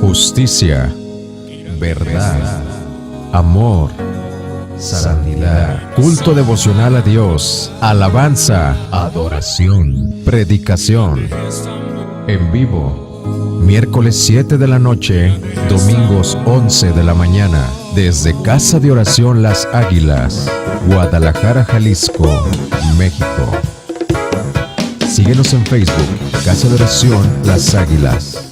justicia, verdad, amor, santidad, culto devocional a Dios, alabanza, adoración, predicación, en vivo, miércoles 7 de la noche, domingos 11 de la mañana, desde Casa de Oración Las Águilas, Guadalajara, Jalisco, México. Síguenos en Facebook, Casa de Oración Las Águilas.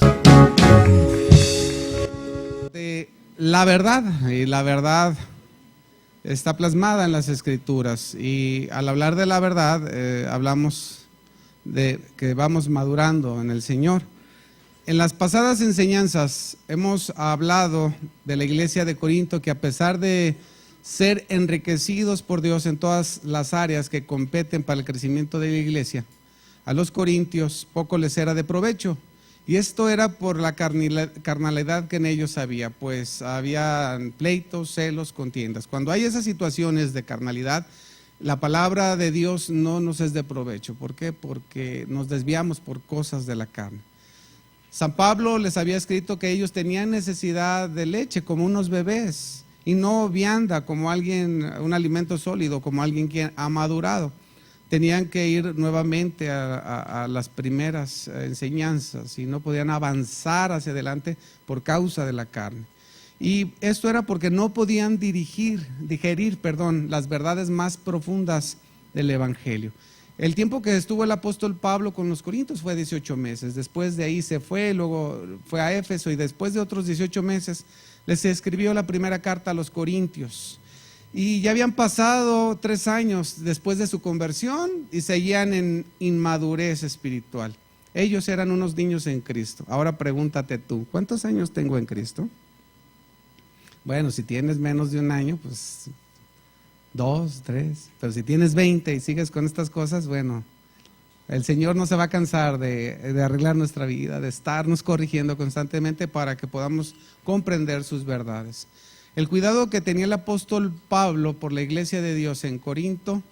La verdad, y la verdad está plasmada en las Escrituras, y al hablar de la verdad hablamos de que vamos madurando en el Señor. En las pasadas enseñanzas hemos hablado de la iglesia de Corinto, que a pesar de ser enriquecidos por Dios en todas las áreas que competen para el crecimiento de la iglesia, a los corintios poco les era de provecho. Y esto era por la carnalidad que en ellos había, pues había pleitos, celos, contiendas. Cuando hay esas situaciones de carnalidad, la palabra de Dios no nos es de provecho. ¿Por qué? Porque nos desviamos por cosas de la carne. San Pablo les había escrito que ellos tenían necesidad de leche como unos bebés, y no vianda como alguien, un alimento sólido, como alguien que ha madurado. Tenían que ir nuevamente a las primeras enseñanzas y no podían avanzar hacia adelante por causa de la carne. Y esto era porque no podían digerir las verdades más profundas del Evangelio. El tiempo que estuvo el apóstol Pablo con los corintios fue 18 meses. Después de ahí se fue, luego fue a Éfeso, y después de otros 18 meses les escribió la primera carta a los corintios. Y ya habían pasado 3 años después de su conversión y seguían en inmadurez espiritual. Ellos eran unos niños en Cristo. Ahora pregúntate tú, ¿cuántos años tengo en Cristo? Bueno, si tienes menos de un año, pues 2, 3. Pero si tienes 20 y sigues con estas cosas, bueno, el Señor no se va a cansar de arreglar nuestra vida, de estarnos corrigiendo constantemente para que podamos comprender sus verdades. El cuidado que tenía el apóstol Pablo por la iglesia de Dios en Corinto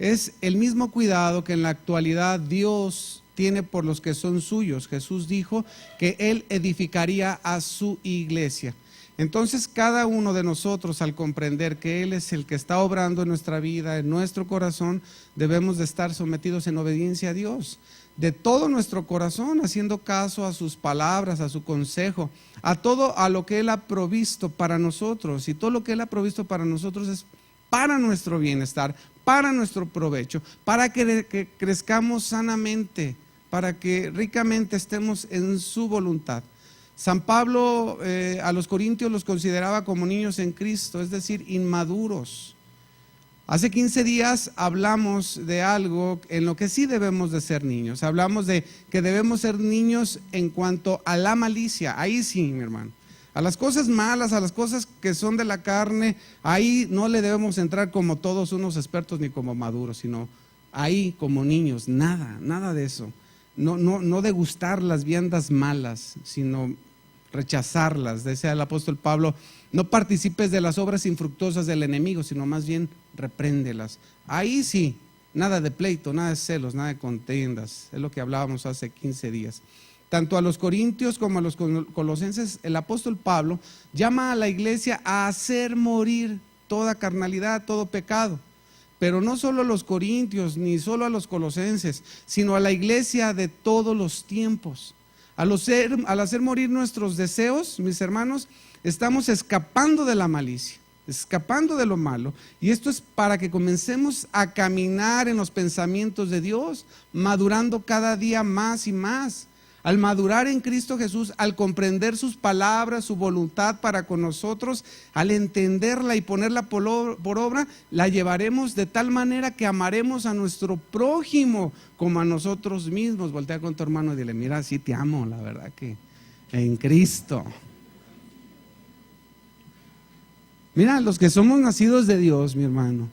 es el mismo cuidado que en la actualidad Dios tiene por los que son suyos. Jesús dijo que Él edificaría a su iglesia. Entonces cada uno de nosotros, al comprender que Él es el que está obrando en nuestra vida, en nuestro corazón, debemos de estar sometidos en obediencia a Dios, de todo nuestro corazón, haciendo caso a sus palabras, a su consejo, a todo a lo que Él ha provisto para nosotros. Y todo lo que Él ha provisto para nosotros es para nuestro bienestar, para nuestro provecho, para que crezcamos sanamente, para que ricamente estemos en su voluntad. San Pablo a los corintios los consideraba como niños en Cristo, es decir, inmaduros. Hace 15 días hablamos de algo en lo que sí debemos de ser niños. Hablamos de que debemos ser niños en cuanto a la malicia. Ahí sí, mi hermano. A las cosas malas, a las cosas que son de la carne, ahí no le debemos entrar como todos unos expertos ni como maduros, sino ahí como niños. Nada de eso. No degustar las viandas malas, sino rechazarlas. Decía el apóstol Pablo, no participes de las obras infructuosas del enemigo, sino más bien repréndelas. Ahí sí, nada de pleito, nada de celos, nada de contiendas. Es lo que hablábamos hace 15 días. Tanto a los corintios como a los colosenses, el apóstol Pablo llama a la iglesia a hacer morir toda carnalidad, todo pecado. Pero no solo a los corintios, ni solo a los colosenses, sino a la iglesia de todos los tiempos. Al hacer morir nuestros deseos, mis hermanos, estamos escapando de la malicia, escapando de lo malo. Y esto es para que comencemos a caminar en los pensamientos de Dios, madurando cada día más y más. Al madurar en Cristo Jesús, al comprender sus palabras, su voluntad para con nosotros, al entenderla y ponerla por obra, la llevaremos de tal manera que amaremos a nuestro prójimo como a nosotros mismos. Voltea con tu hermano y dile, mira, sí te amo, la verdad que en Cristo. Mira, los que somos nacidos de Dios, mi hermano,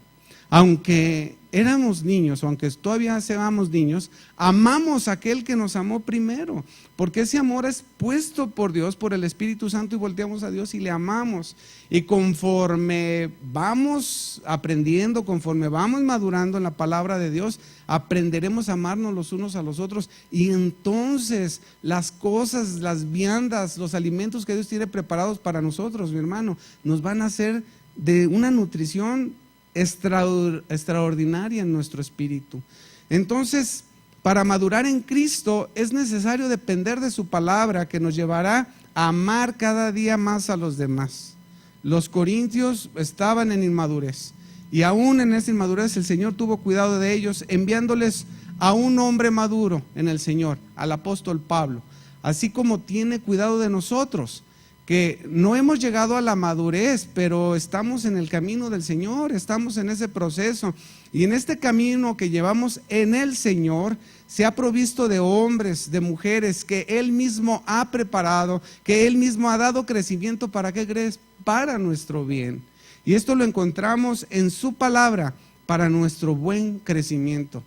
aunque éramos niños, o aunque todavía seamos niños, amamos a aquel que nos amó primero, porque ese amor es puesto por Dios, por el Espíritu Santo, y volteamos a Dios y le amamos. Y conforme vamos aprendiendo, conforme vamos madurando en la palabra de Dios, aprenderemos a amarnos los unos a los otros, y entonces las cosas, las viandas, los alimentos que Dios tiene preparados para nosotros, mi hermano, nos van a hacer de una nutrición extraordinaria en nuestro espíritu. Entonces, para madurar en Cristo es necesario depender de su palabra, que nos llevará a amar cada día más a los demás. Los corintios estaban en inmadurez, y aún en esa inmadurez el Señor tuvo cuidado de ellos, enviándoles a un hombre maduro en el Señor, al apóstol Pablo, así como tiene cuidado de nosotros, que no hemos llegado a la madurez, pero estamos en el camino del Señor, estamos en ese proceso, y en este camino que llevamos en el Señor se ha provisto de hombres, de mujeres que Él mismo ha preparado, que Él mismo ha dado crecimiento. ¿Para qué crees? Para nuestro bien. Y esto lo encontramos en su palabra, para nuestro buen crecimiento.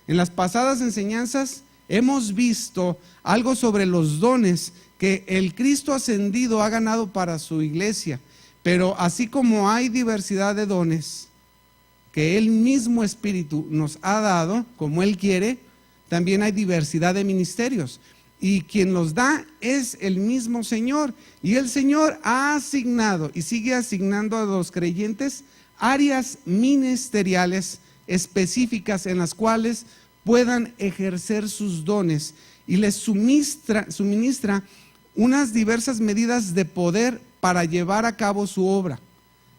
En las pasadas enseñanzas hemos visto algo sobre los dones que el Cristo ascendido ha ganado para su iglesia, pero así como hay diversidad de dones que el mismo Espíritu nos ha dado, como Él quiere, también hay diversidad de ministerios, y quien los da es el mismo Señor, y el Señor ha asignado y sigue asignando a los creyentes áreas ministeriales específicas en las cuales puedan ejercer sus dones, y les suministra unas diversas medidas de poder para llevar a cabo su obra,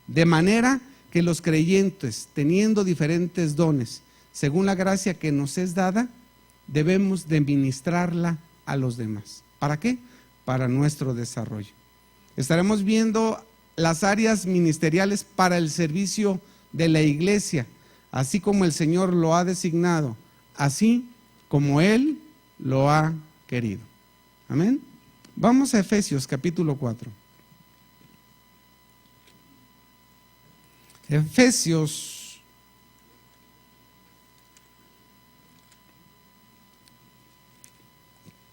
de manera que los creyentes, teniendo diferentes dones, según la gracia que nos es dada, debemos de ministrarla a los demás. ¿Para qué? Para nuestro desarrollo. Estaremos viendo las áreas ministeriales para el servicio de la iglesia, así como el Señor lo ha designado, así como Él lo ha querido. Amén. Vamos a Efesios capítulo 4. Efesios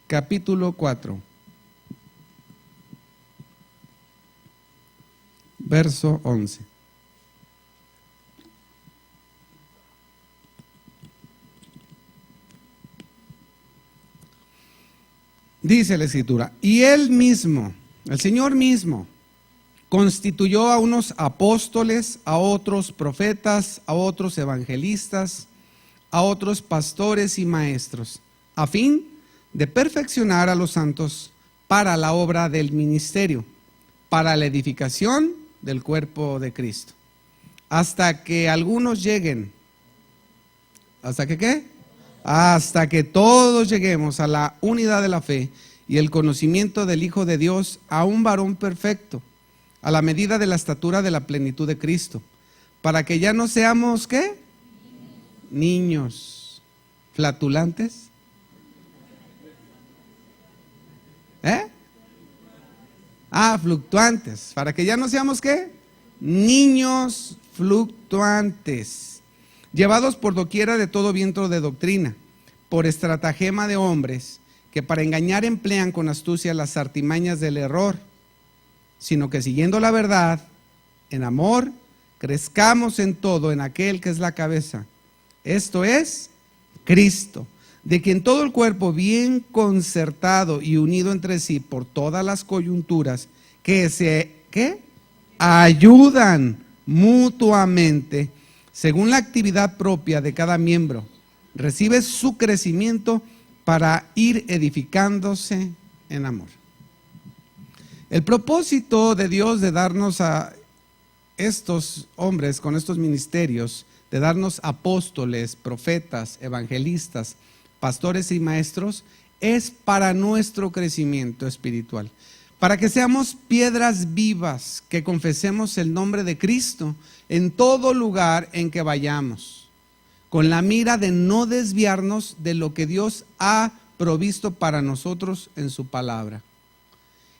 capítulo 4, verso 11. Dice la Escritura: y Él mismo, el Señor mismo, constituyó a unos apóstoles, a otros profetas, a otros evangelistas, a otros pastores y maestros, a fin de perfeccionar a los santos para la obra del ministerio, para la edificación del cuerpo de Cristo, hasta que algunos lleguen. ¿Hasta que qué? Hasta que todos lleguemos a la unidad de la fe y el conocimiento del Hijo de Dios, a un varón perfecto, a la medida de la estatura de la plenitud de Cristo, para que ya no seamos, ¿qué? Niños flatulantes. Fluctuantes. Para que ya no seamos, ¿qué? Niños fluctuantes, llevados por doquiera de todo viento de doctrina, por estratagema de hombres, que para engañar emplean con astucia las artimañas del error, sino que siguiendo la verdad, en amor, crezcamos en todo en aquel que es la cabeza, esto es Cristo, de quien todo el cuerpo, bien concertado y unido entre sí por todas las coyunturas que se ayudan mutuamente según la actividad propia de cada miembro, recibe su crecimiento para ir edificándose en amor. El propósito de Dios de darnos a estos hombres con estos ministerios, de darnos apóstoles, profetas, evangelistas, pastores y maestros, es para nuestro crecimiento espiritual, para que seamos piedras vivas, que confesemos el nombre de Cristo en todo lugar en que vayamos, con la mira de no desviarnos de lo que Dios ha provisto para nosotros en su palabra.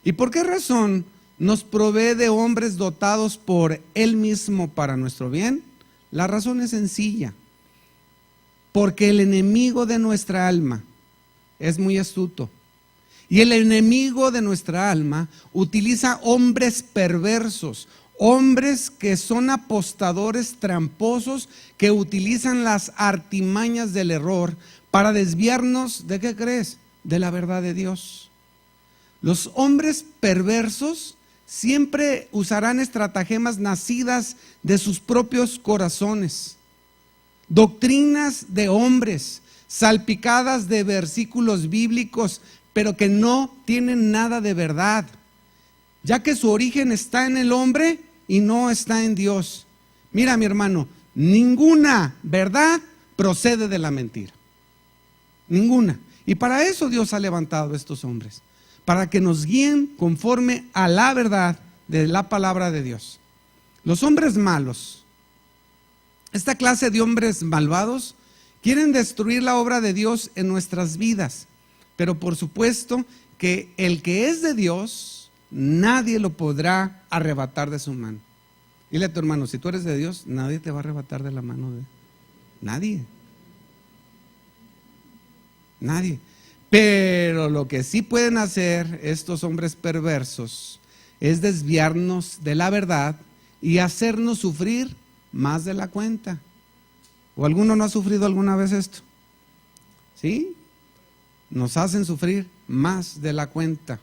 ¿Y por qué razón nos provee de hombres dotados por Él mismo para nuestro bien? La razón es sencilla. Porque el enemigo de nuestra alma es muy astuto. Y el enemigo de nuestra alma utiliza hombres perversos, hombres que son apostadores tramposos, que utilizan las artimañas del error para desviarnos, ¿de qué crees? De la verdad de Dios. Los hombres perversos siempre usarán estratagemas nacidas de sus propios corazones, doctrinas de hombres, salpicadas de versículos bíblicos, pero que no tienen nada de verdad, ya que su origen está en el hombre y no está en Dios. Mira, mi hermano, ninguna verdad procede de la mentira, ninguna. Y para eso Dios ha levantado a estos hombres, para que nos guíen conforme a la verdad de la palabra de Dios. Los hombres malos, esta clase de hombres malvados, quieren destruir la obra de Dios en nuestras vidas, pero por supuesto que el que es de Dios, nadie lo podrá arrebatar de su mano. Dile a tu hermano, si tú eres de Dios, nadie te va a arrebatar de la mano de nadie. Nadie. Pero lo que sí pueden hacer estos hombres perversos es desviarnos de la verdad y hacernos sufrir más de la cuenta. ¿O alguno no ha sufrido alguna vez esto? ¿Sí? Nos hacen sufrir más de la cuenta.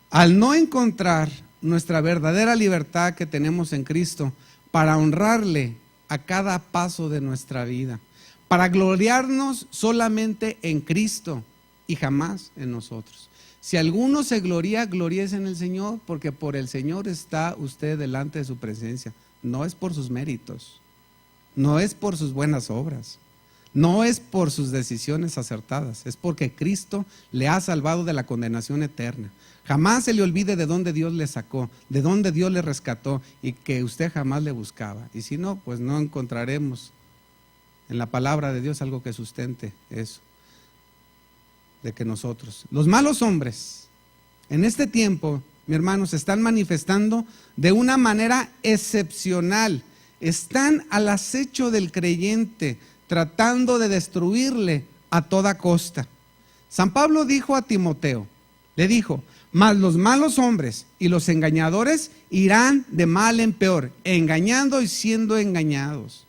Al no encontrar nuestra verdadera libertad que tenemos en Cristo para honrarle a cada paso de nuestra vida, para gloriarnos solamente en Cristo y jamás en nosotros. Si alguno se gloría, gloríese en el Señor, porque por el Señor está usted delante de su presencia. No es por sus méritos, no es por sus buenas obras, no es por sus decisiones acertadas, es porque Cristo le ha salvado de la condenación eterna. Jamás se le olvide de dónde Dios le sacó, de dónde Dios le rescató y que usted jamás le buscaba. Y si no, pues no encontraremos en la palabra de Dios algo que sustente eso, de que nosotros, los malos hombres, en este tiempo, mi hermano, se están manifestando de una manera excepcional. Están al acecho del creyente, tratando de destruirle a toda costa. San Pablo dijo a Timoteo, le dijo: mas los malos hombres y los engañadores irán de mal en peor, engañando y siendo engañados.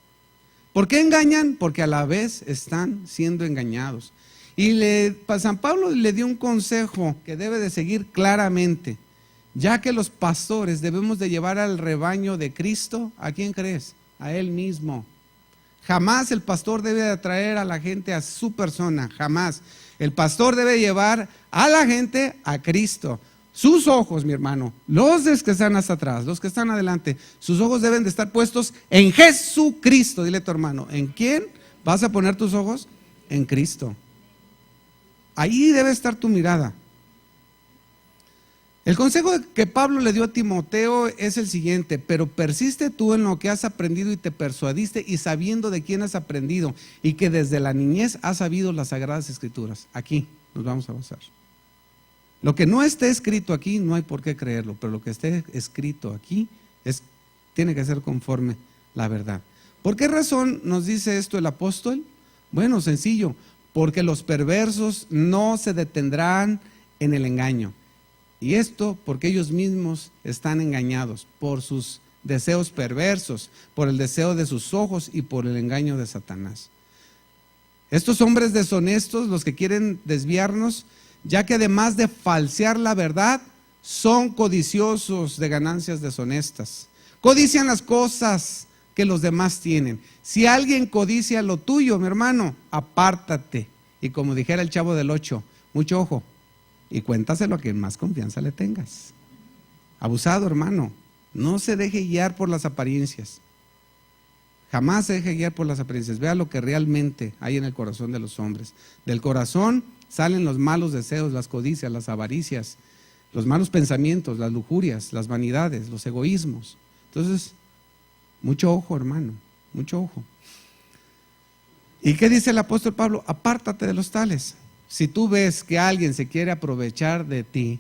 ¿Por qué engañan? Porque a la vez están siendo engañados. Y San Pablo le dio un consejo que debe de seguir claramente, ya que los pastores debemos de llevar al rebaño de Cristo. ¿A quién crees? A Él mismo. Jamás el pastor debe de atraer a la gente a su persona, jamás. El pastor debe llevar a la gente a Cristo. Sus ojos, mi hermano, los que están hasta atrás, los que están adelante, sus ojos deben de estar puestos en Jesucristo. Dile a tu hermano, ¿en quién vas a poner tus ojos? En Cristo. Ahí debe estar tu mirada. El consejo que Pablo le dio a Timoteo es el siguiente: pero persiste tú en lo que has aprendido y te persuadiste, y sabiendo de quién has aprendido y que desde la niñez has sabido las sagradas escrituras. Aquí nos vamos a basar. Lo que no esté escrito aquí no hay por qué creerlo, pero lo que esté escrito aquí tiene que ser conforme la verdad. ¿Por qué razón nos dice esto el apóstol? Bueno, sencillo, porque los perversos no se detendrán en el engaño. Y esto porque ellos mismos están engañados por sus deseos perversos, por el deseo de sus ojos y por el engaño de Satanás. Estos hombres deshonestos, los que quieren desviarnos, ya que además de falsear la verdad, son codiciosos de ganancias deshonestas. Codician las cosas que los demás tienen. Si alguien codicia lo tuyo, mi hermano, apártate. Y como dijera el Chavo del 8, mucho ojo, y cuéntaselo a quien más confianza le tengas. Abusado, hermano, no se deje guiar por las apariencias. Jamás se deje guiar por las apariencias. Vea lo que realmente hay en el corazón de los hombres. Del corazón salen los malos deseos, las codicias, las avaricias, los malos pensamientos, las lujurias, las vanidades, los egoísmos. Entonces, mucho ojo, hermano, mucho ojo. ¿Y qué dice el apóstol Pablo? Apártate de los tales. Si tú ves que alguien se quiere aprovechar de ti,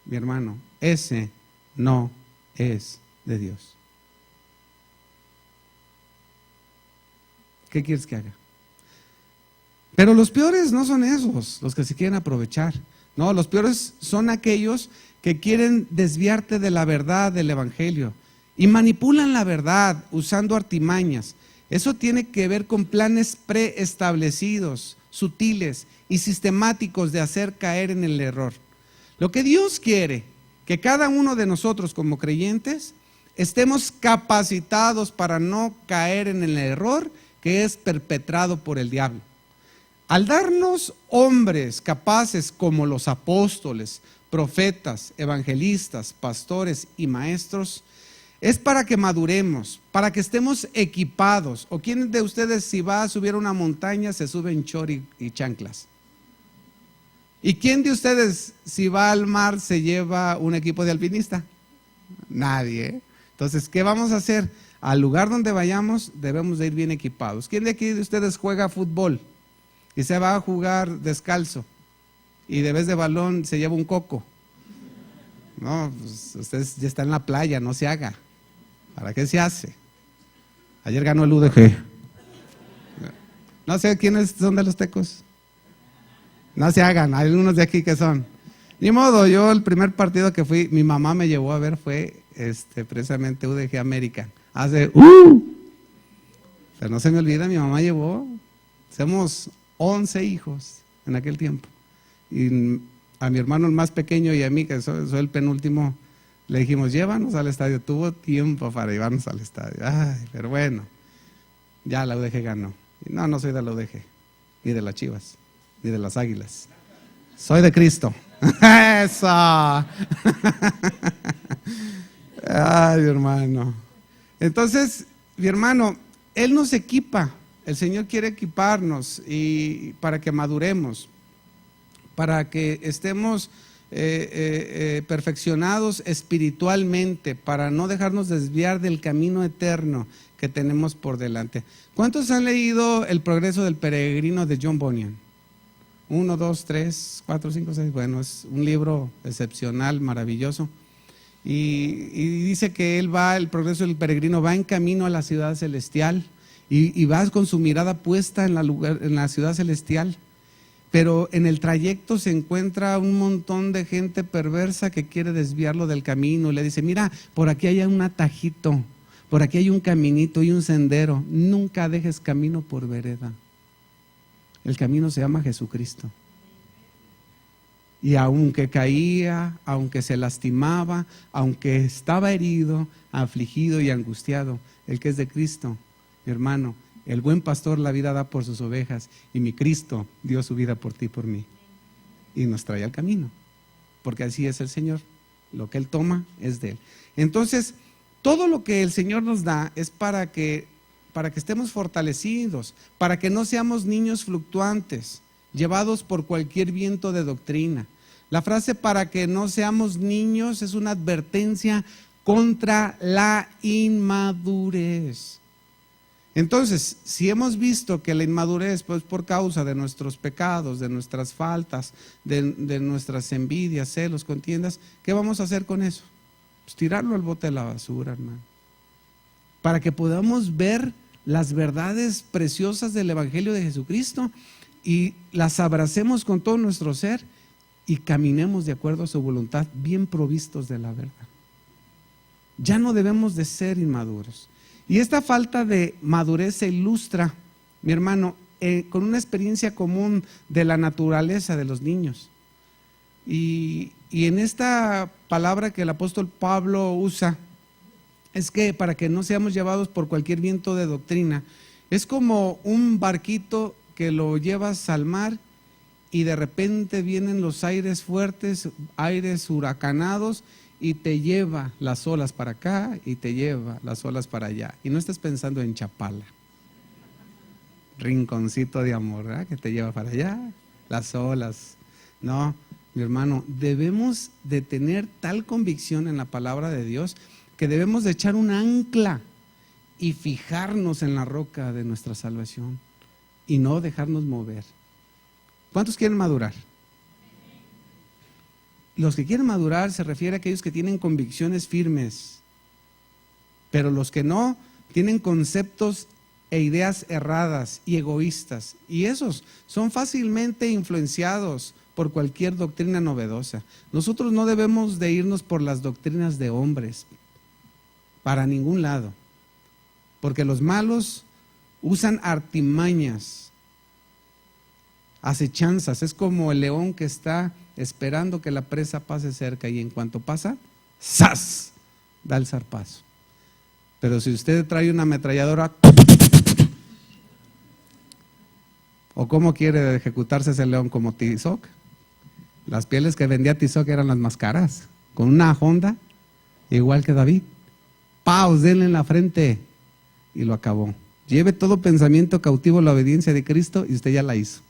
mi hermano, ese no es de Dios. ¿Qué quieres que haga? Pero los peores no son esos, los que se quieren aprovechar. No, los peores son aquellos que quieren desviarte de la verdad del evangelio y manipulan la verdad usando artimañas. Eso tiene que ver con planes preestablecidos, sutiles y sistemáticos de hacer caer en el error. Lo que Dios quiere, que cada uno de nosotros como creyentes estemos capacitados para no caer en el error que es perpetrado por el diablo. Al darnos hombres capaces como los apóstoles, profetas, evangelistas, pastores y maestros, es para que maduremos, para que estemos equipados. ¿O quién de ustedes, si va a subir a una montaña, se sube en chori y chanclas? ¿Y quién de ustedes, si va al mar, se lleva un equipo de alpinista? Nadie, ¿eh? Entonces, ¿qué vamos a hacer? Al lugar donde vayamos, debemos de ir bien equipados. ¿Quién de aquí de ustedes juega fútbol y se va a jugar descalzo y de vez de balón se lleva un coco? No, pues ustedes ya están en la playa, no se haga. ¿Para qué se hace? Ayer ganó el UDG. No sé quiénes son de los Tecos. No se hagan, hay algunos de aquí que son. Ni modo, yo el primer partido que fui, mi mamá me llevó a ver fue precisamente UDG América. Pero no se me olvida, mi mamá llevó, somos 11 hijos en aquel tiempo. Y a mi hermano el más pequeño y a mí, que soy el penúltimo, le dijimos, llévanos al estadio. Tuvo tiempo para llevarnos al estadio. Ay, pero bueno, ya la UDG ganó. No, no soy de la UDG, ni de las Chivas, ni de las Águilas. Soy de Cristo. ¡Eso! Ay, mi hermano. Entonces, mi hermano, Él nos equipa. El Señor quiere equiparnos y para que maduremos, para que estemos perfeccionados espiritualmente, para no dejarnos desviar del camino eterno que tenemos por delante. ¿Cuántos han leído El progreso del peregrino de John Bunyan? 1, 2, 3, 4, 5, 6. Bueno, es un libro excepcional, maravilloso. Y dice que él va, el progreso del peregrino va en camino a la ciudad celestial y va con su mirada puesta en la ciudad celestial. Pero en el trayecto se encuentra un montón de gente perversa que quiere desviarlo del camino. Y le dice, mira, por aquí hay un atajito, por aquí hay un caminito y un sendero. Nunca dejes camino por vereda. El camino se llama Jesucristo. Y aunque caía, aunque se lastimaba, aunque estaba herido, afligido y angustiado, el que es de Cristo, mi hermano, el buen pastor la vida da por sus ovejas, y mi Cristo dio su vida por ti y por mí. Y nos trae al camino, porque así es el Señor. Lo que Él toma es de Él. Entonces, todo lo que el Señor nos da es para que estemos fortalecidos, para que no seamos niños fluctuantes, llevados por cualquier viento de doctrina. La frase para que no seamos niños es una advertencia contra la inmadurez. Entonces, si hemos visto que la inmadurez, pues por causa de nuestros pecados, de nuestras faltas, de nuestras envidias, celos, contiendas, ¿qué vamos a hacer con eso? Pues tirarlo al bote de la basura, hermano. Para que podamos ver las verdades preciosas del Evangelio de Jesucristo y las abracemos con todo nuestro ser y caminemos de acuerdo a su voluntad, bien provistos de la verdad. Ya no debemos de ser inmaduros. Y esta falta de madurez se ilustra, mi hermano, con una experiencia común de la naturaleza de los niños. Y en esta palabra que el apóstol Pablo usa, es que para que no seamos llevados por cualquier viento de doctrina, es como un barquito que lo llevas al mar y de repente vienen los aires fuertes, aires huracanados, y te lleva las olas para acá y te lleva las olas para allá. Y no estás pensando en Chapala, rinconcito de amor, ¿verdad? Que te lleva para allá, las olas. No, mi hermano, debemos de tener tal convicción en la palabra de Dios que debemos de echar un ancla y fijarnos en la roca de nuestra salvación y no dejarnos mover. ¿Cuántos quieren madurar? Los que quieren madurar se refiere a aquellos que tienen convicciones firmes, pero los que no tienen conceptos e ideas erradas y egoístas. Y esos son fácilmente influenciados por cualquier doctrina novedosa. Nosotros no debemos de irnos por las doctrinas de hombres, para ningún lado. Porque los malos usan artimañas, acechanzas. Es como el león que está esperando que la presa pase cerca y en cuanto pasa, ¡zas!, da el zarpazo. Pero si usted trae una ametralladora, ¿o cómo quiere ejecutarse ese león? Como Tizoc. Las pieles que vendía Tizoc eran las más caras, con una Honda, igual que David. ¡Paus! Denle en la frente. Y lo acabó. Lleve todo pensamiento cautivo a la obediencia de Cristo y usted ya la hizo.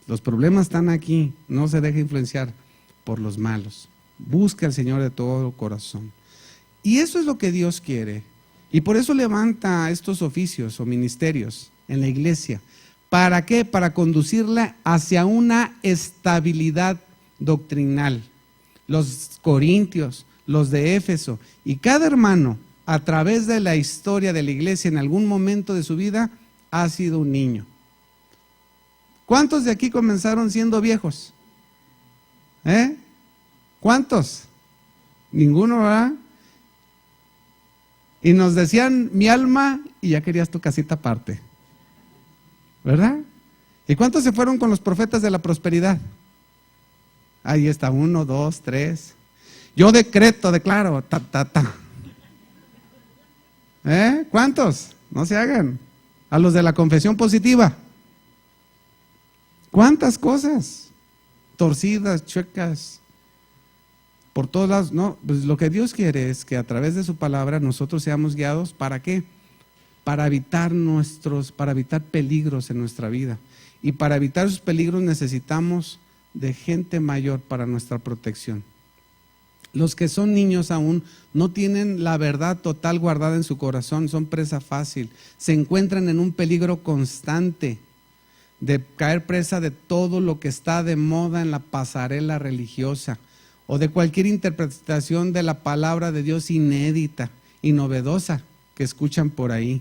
Los problemas están aquí. No se deje influenciar por los malos. Busque al Señor de todo corazón. Y eso es lo que Dios quiere. Y por eso levanta estos oficios o ministerios en la iglesia. ¿Para qué? Para conducirla hacia una estabilidad doctrinal. Los corintios, los de Éfeso y cada hermano a través de la historia de la iglesia en algún momento de su vida ha sido un niño. ¿Cuántos de aquí comenzaron siendo viejos? ¿Cuántos? Ninguno, ¿verdad? Y nos decían mi alma y ya querías tu casita aparte, ¿verdad? ¿Y cuántos se fueron con los profetas de la prosperidad? Ahí está, 1, 2, 3. Yo declaro, ¿Cuántos? No se hagan. A los de la confesión positiva. ¿Cuántas cosas? Torcidas, chuecas, por todos lados. No, pues lo que Dios quiere es que a través de su palabra nosotros seamos guiados. ¿Para qué? Para evitar peligros en nuestra vida. Y para evitar esos peligros necesitamos de gente mayor para nuestra protección. Los que son niños aún no tienen la verdad total guardada en su corazón, son presa fácil, se encuentran en un peligro constante de caer presa de todo lo que está de moda en la pasarela religiosa o de cualquier interpretación de la palabra de Dios inédita y novedosa que escuchan por ahí.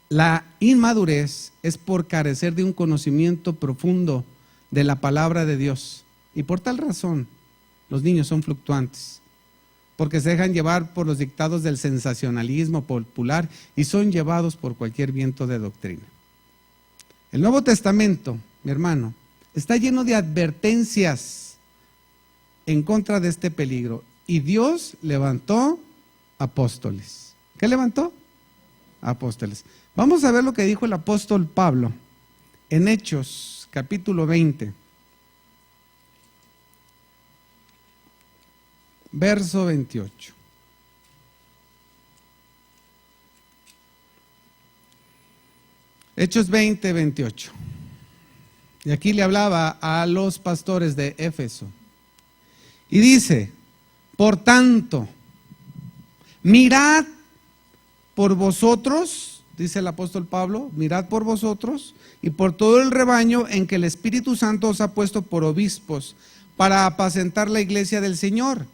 La inmadurez es por carecer de un conocimiento profundo de la palabra de Dios y por tal razón los niños son fluctuantes, porque se dejan llevar por los dictados del sensacionalismo popular y son llevados por cualquier viento de doctrina. El Nuevo Testamento, mi hermano, está lleno de advertencias en contra de este peligro. Y Dios levantó apóstoles. ¿Qué levantó? Apóstoles. Vamos a ver lo que dijo el apóstol Pablo en Hechos, capítulo 20. Verso 28. Hechos 20, 28. Y aquí le hablaba a los pastores de Éfeso. Y dice, por tanto, mirad por vosotros, dice el apóstol Pablo, mirad por vosotros y por todo el rebaño en que el Espíritu Santo os ha puesto por obispos para apacentar la iglesia del Señor,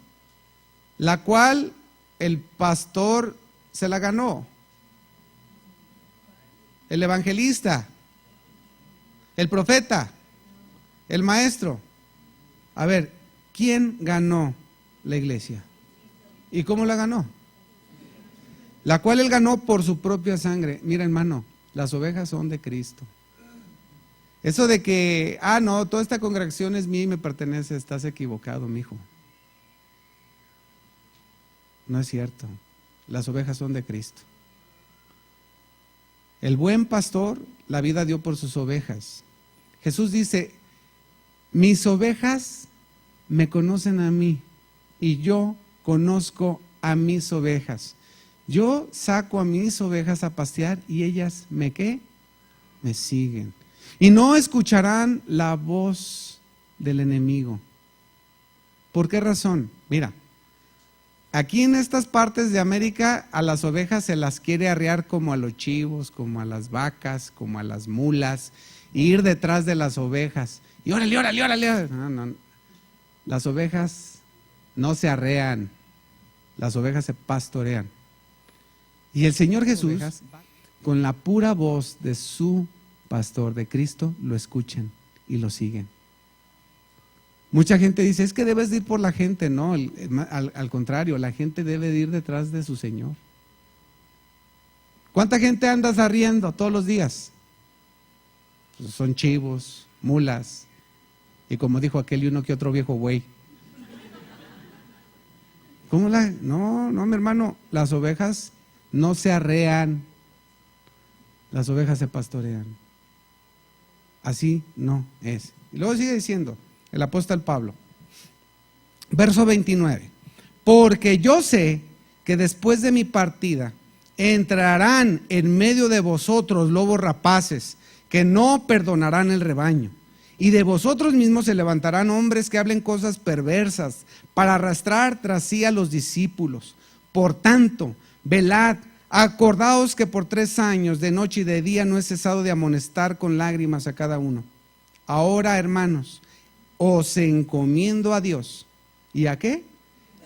la cual el pastor se la ganó, el evangelista, el profeta, el maestro. A ver, ¿quién ganó la iglesia? ¿Y cómo la ganó? La cual él ganó por su propia sangre. Mira, hermano, las ovejas son de Cristo. Eso de que, no, toda esta congregación es mía y me pertenece, estás equivocado, mijo. No es cierto. Las ovejas son de Cristo. El buen pastor la vida dio por sus ovejas. Jesús dice, mis ovejas me conocen a mí y yo conozco a mis ovejas. Yo saco a mis ovejas a pastear y ellas ¿qué? Me siguen. Y no escucharán la voz del enemigo. ¿Por qué razón? Mira, aquí en estas partes de América a las ovejas se las quiere arrear como a los chivos, como a las vacas, como a las mulas, e ir detrás de las ovejas. Y órale, órale, órale. No. Las ovejas no se arrean, las ovejas se pastorean. Y el Señor Jesús, con la pura voz de su pastor, de Cristo, lo escuchen y lo siguen. Mucha gente dice, es que debes de ir por la gente. No, al contrario, la gente debe de ir detrás de su Señor. ¿Cuánta gente andas arriendo todos los días? Pues son chivos, mulas, y como dijo aquel y uno que otro viejo güey. ¿Cómo la? No, mi hermano, las ovejas no se arrean, las ovejas se pastorean. Así no es. Y luego sigue diciendo el apóstol Pablo, verso 29, porque yo sé que después de mi partida entrarán en medio de vosotros lobos rapaces que no perdonarán el rebaño. Y de vosotros mismos se levantarán hombres que hablen cosas perversas para arrastrar tras sí a los discípulos. Por tanto, velad, acordaos que por 3 años de noche y de día no he cesado de amonestar con lágrimas a cada uno. Ahora, hermanos, os encomiendo a Dios. ¿Y a qué?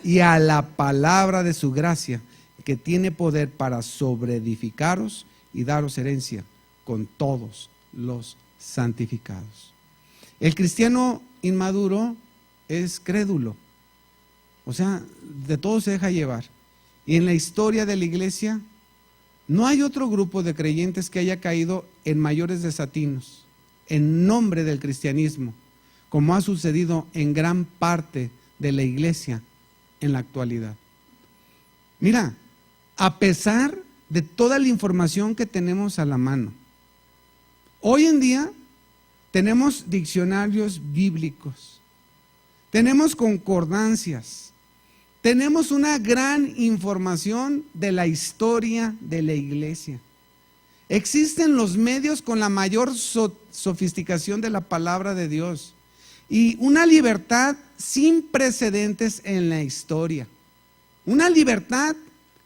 Y a la palabra de su gracia, que tiene poder para sobreedificaros y daros herencia con todos los santificados. El cristiano inmaduro es crédulo, o sea, de todo se deja llevar. Y en la historia de la iglesia no hay otro grupo de creyentes que haya caído en mayores desatinos en nombre del cristianismo, como ha sucedido en gran parte de la iglesia en la actualidad. Mira, a pesar de toda la información que tenemos a la mano, hoy en día tenemos diccionarios bíblicos, tenemos concordancias, tenemos una gran información de la historia de la iglesia. Existen los medios con la mayor sofisticación de la palabra de Dios y una libertad sin precedentes en la historia. Una libertad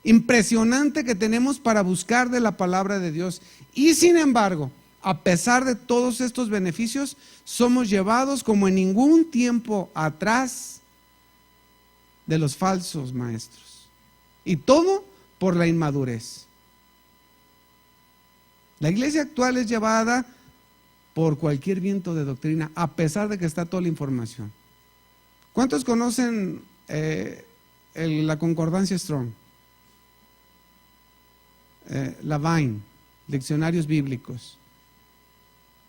impresionante que tenemos para buscar de la palabra de Dios. Y sin embargo, a pesar de todos estos beneficios, somos llevados como en ningún tiempo atrás de los falsos maestros. Y todo por la inmadurez. La iglesia actual es llevada por cualquier viento de doctrina, a pesar de que está toda la información. ¿Cuántos conocen la concordancia Strong? La Vine, diccionarios bíblicos.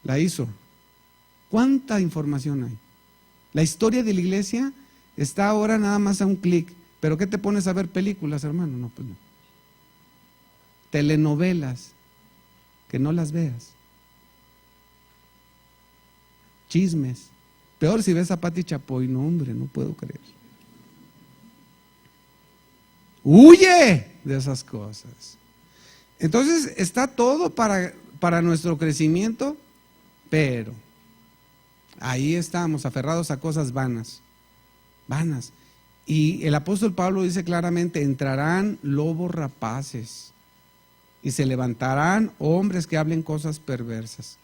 La hizo. ¿Cuánta información hay? La historia de la iglesia está ahora nada más a un clic. ¿Pero qué te pones a ver películas, hermano? No, pues no. Telenovelas, que no las veas. Chismes. Peor si ves a Pati Chapoy. No, hombre, no puedo creer. Huye de esas cosas. Entonces está todo para nuestro crecimiento, pero ahí estamos aferrados a cosas vanas. Y el apóstol Pablo dice claramente, entrarán lobos rapaces y se levantarán hombres que hablen cosas perversas.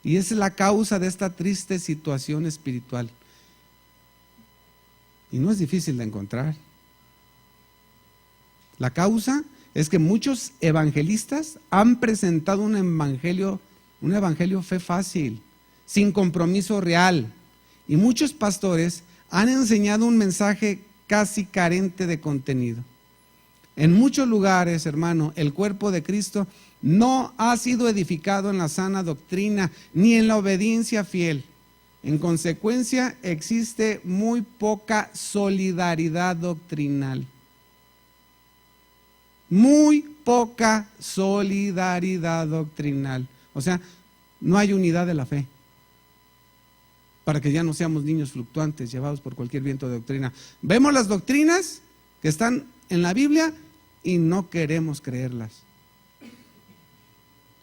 Y esa es la causa de esta triste situación espiritual. Y no es difícil de encontrar. La causa es que muchos evangelistas han presentado un evangelio fe fácil, sin compromiso real. Y muchos pastores han enseñado un mensaje casi carente de contenido. En muchos lugares, hermano, el cuerpo de Cristo no ha sido edificado en la sana doctrina ni en la obediencia fiel. En consecuencia, existe muy poca solidaridad doctrinal. Muy poca solidaridad doctrinal. O sea, no hay unidad de la fe. Para que ya no seamos niños fluctuantes, llevados por cualquier viento de doctrina. Vemos las doctrinas que están en la Biblia y no queremos creerlas.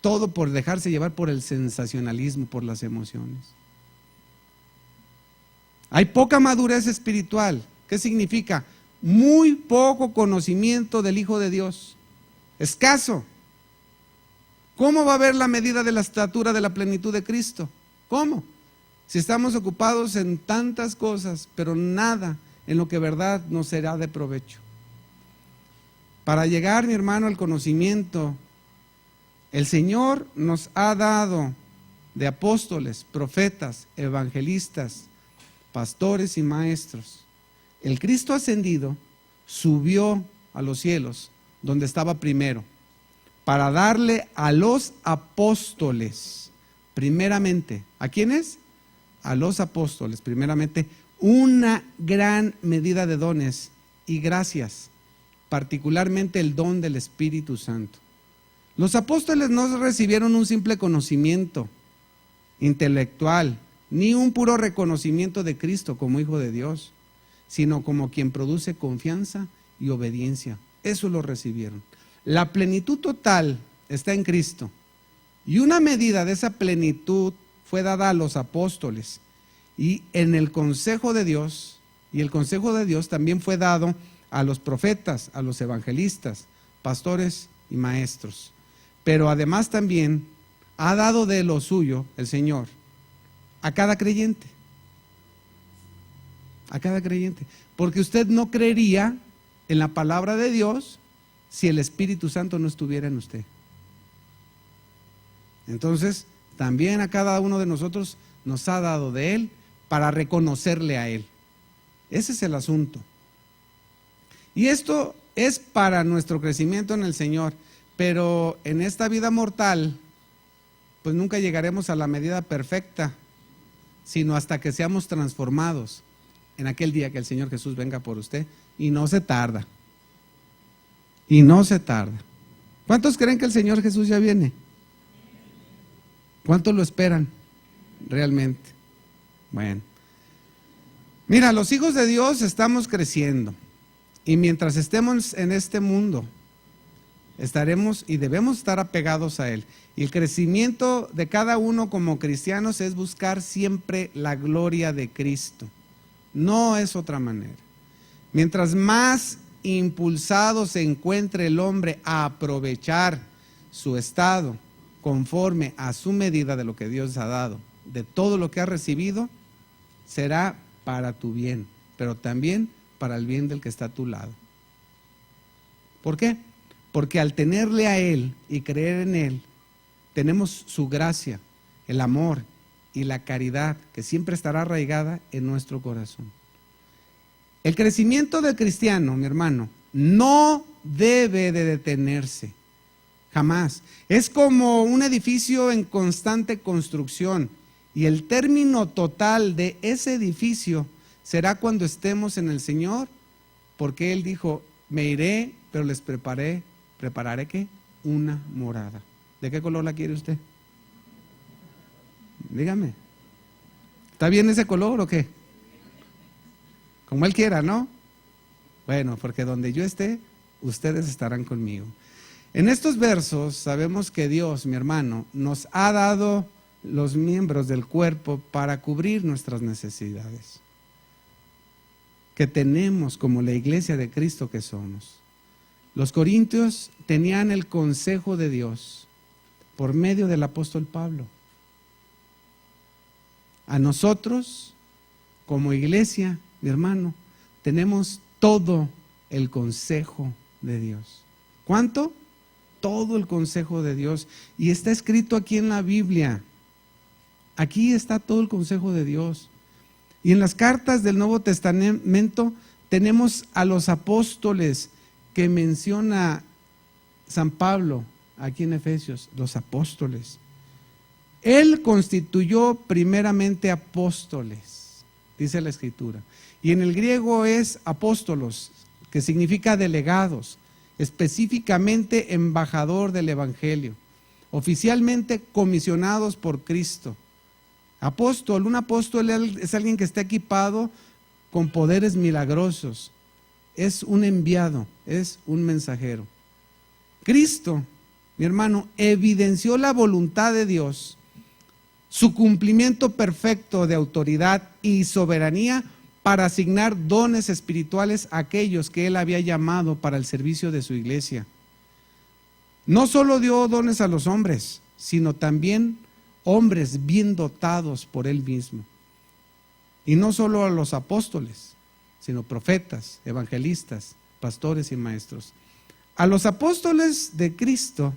Todo por dejarse llevar por el sensacionalismo, por las emociones. Hay poca madurez espiritual. ¿Qué significa? Muy poco conocimiento del Hijo de Dios. Escaso. ¿Cómo va a haber la medida de la estatura de la plenitud de Cristo? ¿Cómo? Si estamos ocupados en tantas cosas, pero nada en lo que verdad nos será de provecho. Para llegar, mi hermano, al conocimiento El Señor nos ha dado de apóstoles, profetas, evangelistas, pastores y maestros. El Cristo ascendido subió a los cielos, donde estaba primero, para darle a los apóstoles, primeramente, ¿a quiénes? A los apóstoles, primeramente, una gran medida de dones y gracias, particularmente el don del Espíritu Santo. Los apóstoles no recibieron un simple conocimiento intelectual, ni un puro reconocimiento de Cristo como Hijo de Dios, sino como quien produce confianza y obediencia. Eso lo recibieron. La plenitud total está en Cristo, y una medida de esa plenitud fue dada a los apóstoles, y en el consejo de Dios, y el consejo de Dios también fue dado a los profetas, a los evangelistas, pastores y maestros. Pero además también ha dado de lo suyo el Señor a cada creyente. A cada creyente. Porque usted no creería en la palabra de Dios si el Espíritu Santo no estuviera en usted. Entonces, también a cada uno de nosotros nos ha dado de Él para reconocerle a Él. Ese es el asunto. Y esto es para nuestro crecimiento en el Señor. Pero en esta vida mortal, pues nunca llegaremos a la medida perfecta, sino hasta que seamos transformados en aquel día que el Señor Jesús venga por usted. Y no se tarda. Y no se tarda. ¿Cuántos creen que el Señor Jesús ya viene? ¿Cuántos lo esperan realmente? Bueno. Mira, los hijos de Dios estamos creciendo. Y mientras estemos en este mundo, estaremos y debemos estar apegados a Él. Y el crecimiento de cada uno como cristianos es buscar siempre la gloria de Cristo. No es otra manera. Mientras más impulsado se encuentre el hombre a aprovechar su estado conforme a su medida de lo que Dios ha dado, de todo lo que ha recibido, será para tu bien, pero también para el bien del que está a tu lado. ¿Por qué? Porque al tenerle a Él y creer en Él, tenemos su gracia, el amor y la caridad que siempre estará arraigada en nuestro corazón. El crecimiento del cristiano, mi hermano, no debe de detenerse, jamás. Es como un edificio en constante construcción, y el término total de ese edificio será cuando estemos en el Señor, porque Él dijo, me iré, pero les prepararé ¿qué? Una morada. ¿De qué color la quiere usted? Dígame. ¿Está bien ese color o qué? Como Él quiera, ¿no? Bueno, porque donde yo esté, ustedes estarán conmigo. En estos versos sabemos que Dios, mi hermano, nos ha dado los miembros del cuerpo para cubrir nuestras necesidades que tenemos como la iglesia de Cristo que somos. Los corintios tenían el consejo de Dios por medio del apóstol Pablo. A nosotros, como iglesia, mi hermano, tenemos todo el consejo de Dios. ¿Cuánto? Todo el consejo de Dios. Y está escrito aquí en la Biblia. Aquí está todo el consejo de Dios. Y en las cartas del Nuevo Testamento tenemos a los apóstoles que menciona San Pablo aquí en Efesios, los apóstoles. Él constituyó primeramente apóstoles, dice la Escritura. Y en el griego es apóstolos, que significa delegados, específicamente embajador del Evangelio, oficialmente comisionados por Cristo. Apóstol, un apóstol es alguien que está equipado con poderes milagrosos, es un enviado, es un mensajero. Cristo, mi hermano, evidenció la voluntad de Dios, su cumplimiento perfecto de autoridad y soberanía para asignar dones espirituales a aquellos que Él había llamado para el servicio de su iglesia. No solo dio dones a los hombres, sino también hombres bien dotados por Él mismo. Y no solo a los apóstoles, sino profetas, evangelistas, pastores y maestros. A los apóstoles de Cristo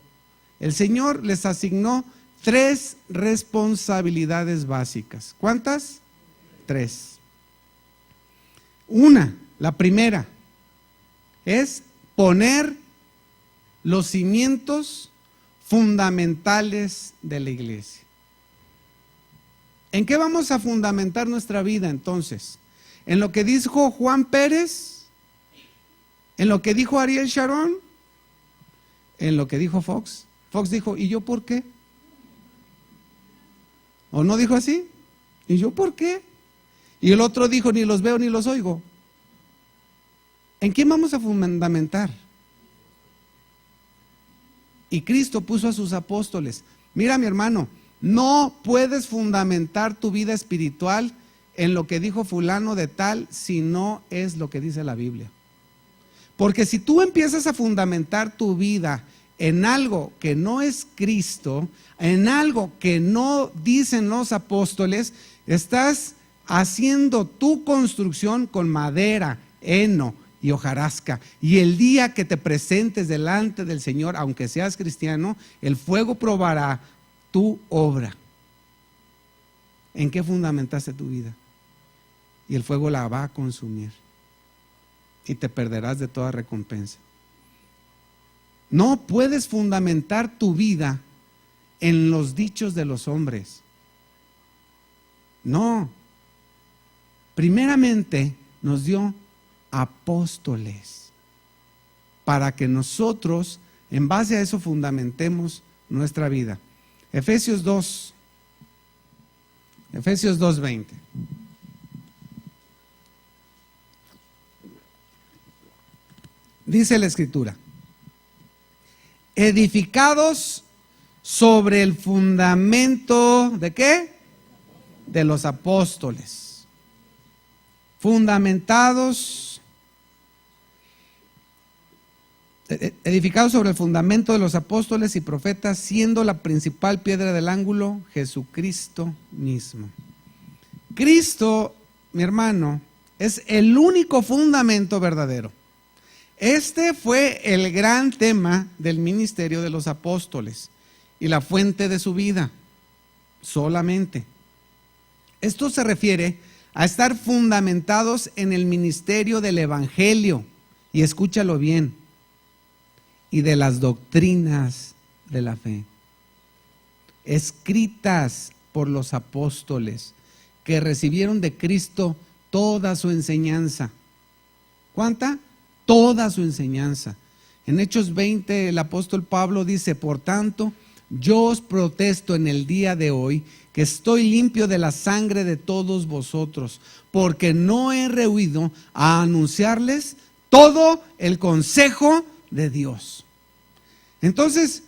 El Señor les asignó 3 responsabilidades básicas. ¿Cuántas? 3. La primera, es poner los cimientos fundamentales de la iglesia. ¿En qué vamos a fundamentar nuestra vida entonces? ¿En lo que dijo Juan Pérez? ¿En lo que dijo Ariel Sharon? ¿En lo que dijo Fox? Fox dijo, ¿y yo por qué? ¿O no dijo así? ¿Y yo por qué? Y el otro dijo, ni los veo ni los oigo. ¿En quién vamos a fundamentar? Y Cristo puso a sus apóstoles. Mira, mi hermano, no puedes fundamentar tu vida espiritual en lo que dijo fulano de tal si no es lo que dice la Biblia. Porque si tú empiezas a fundamentar tu vida en algo que no es Cristo, en algo que no dicen los apóstoles, estás haciendo tu construcción con madera, heno y hojarasca. Y el día que te presentes delante del Señor, aunque seas cristiano, el fuego probará tu obra. ¿En qué fundamentaste tu vida? Y el fuego la va a consumir. Y te perderás de toda recompensa. No puedes fundamentar tu vida en los dichos de los hombres. No. Primeramente nos dio apóstoles para que nosotros en base a eso fundamentemos nuestra vida. Efesios 2:20. Dice la Escritura: edificados sobre el fundamento ¿de qué? De los apóstoles. Fundamentados, edificados sobre el fundamento de los apóstoles y profetas, siendo la principal piedra del ángulo Jesucristo mismo. Cristo, mi hermano, es el único fundamento verdadero. Este fue el gran tema del ministerio de los apóstoles y la fuente de su vida, solamente. Esto se refiere a estar fundamentados en el ministerio del Evangelio, y escúchalo bien, y de las doctrinas de la fe, escritas por los apóstoles, que recibieron de Cristo toda su enseñanza. ¿Cuánta? Toda su enseñanza. En Hechos 20 el apóstol Pablo dice: por tanto, yo os protesto en el día de hoy que estoy limpio de la sangre de todos vosotros, porque no he rehuido a anunciarles todo el consejo de Dios. Entonces,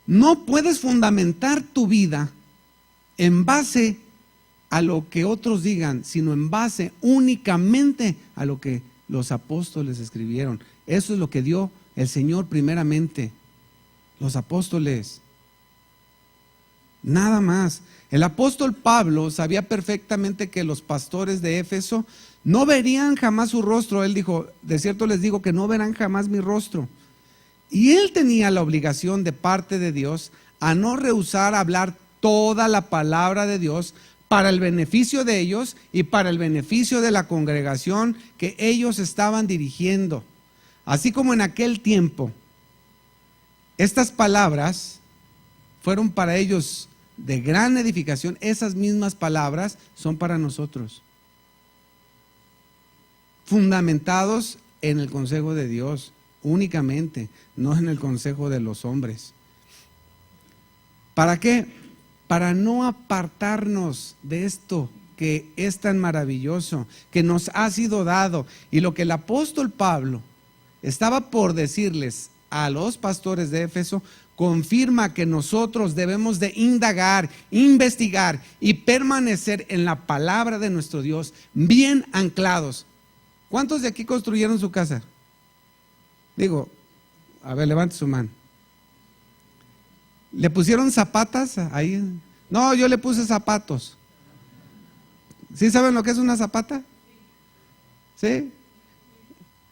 no puedes fundamentar tu vida en base a lo que otros digan, sino en base únicamente a lo que los apóstoles escribieron. Eso es lo que dio el Señor primeramente, los apóstoles. Nada más. El apóstol Pablo sabía perfectamente que los pastores de Éfeso no verían jamás su rostro. Él dijo: de cierto les digo que no verán jamás mi rostro. Y él tenía la obligación de parte de Dios a no rehusar hablar toda la palabra de Dios para el beneficio de ellos y para el beneficio de la congregación que ellos estaban dirigiendo. Así como en aquel tiempo estas palabras fueron para ellos de gran edificación, esas mismas palabras son para nosotros, fundamentados en el consejo de Dios únicamente, no en el consejo de los hombres. ¿Para qué? Para no apartarnos de esto que es tan maravilloso, que nos ha sido dado. Y lo que el apóstol Pablo estaba por decirles a los pastores de Éfeso confirma que nosotros debemos de indagar, investigar y permanecer en la palabra de nuestro Dios, bien anclados. ¿Cuántos de aquí construyeron su casa? Digo, a ver, levante su mano. ¿Le pusieron zapatas ahí? No, yo le puse zapatos. ¿Sí saben lo que es una zapata? ¿Sí?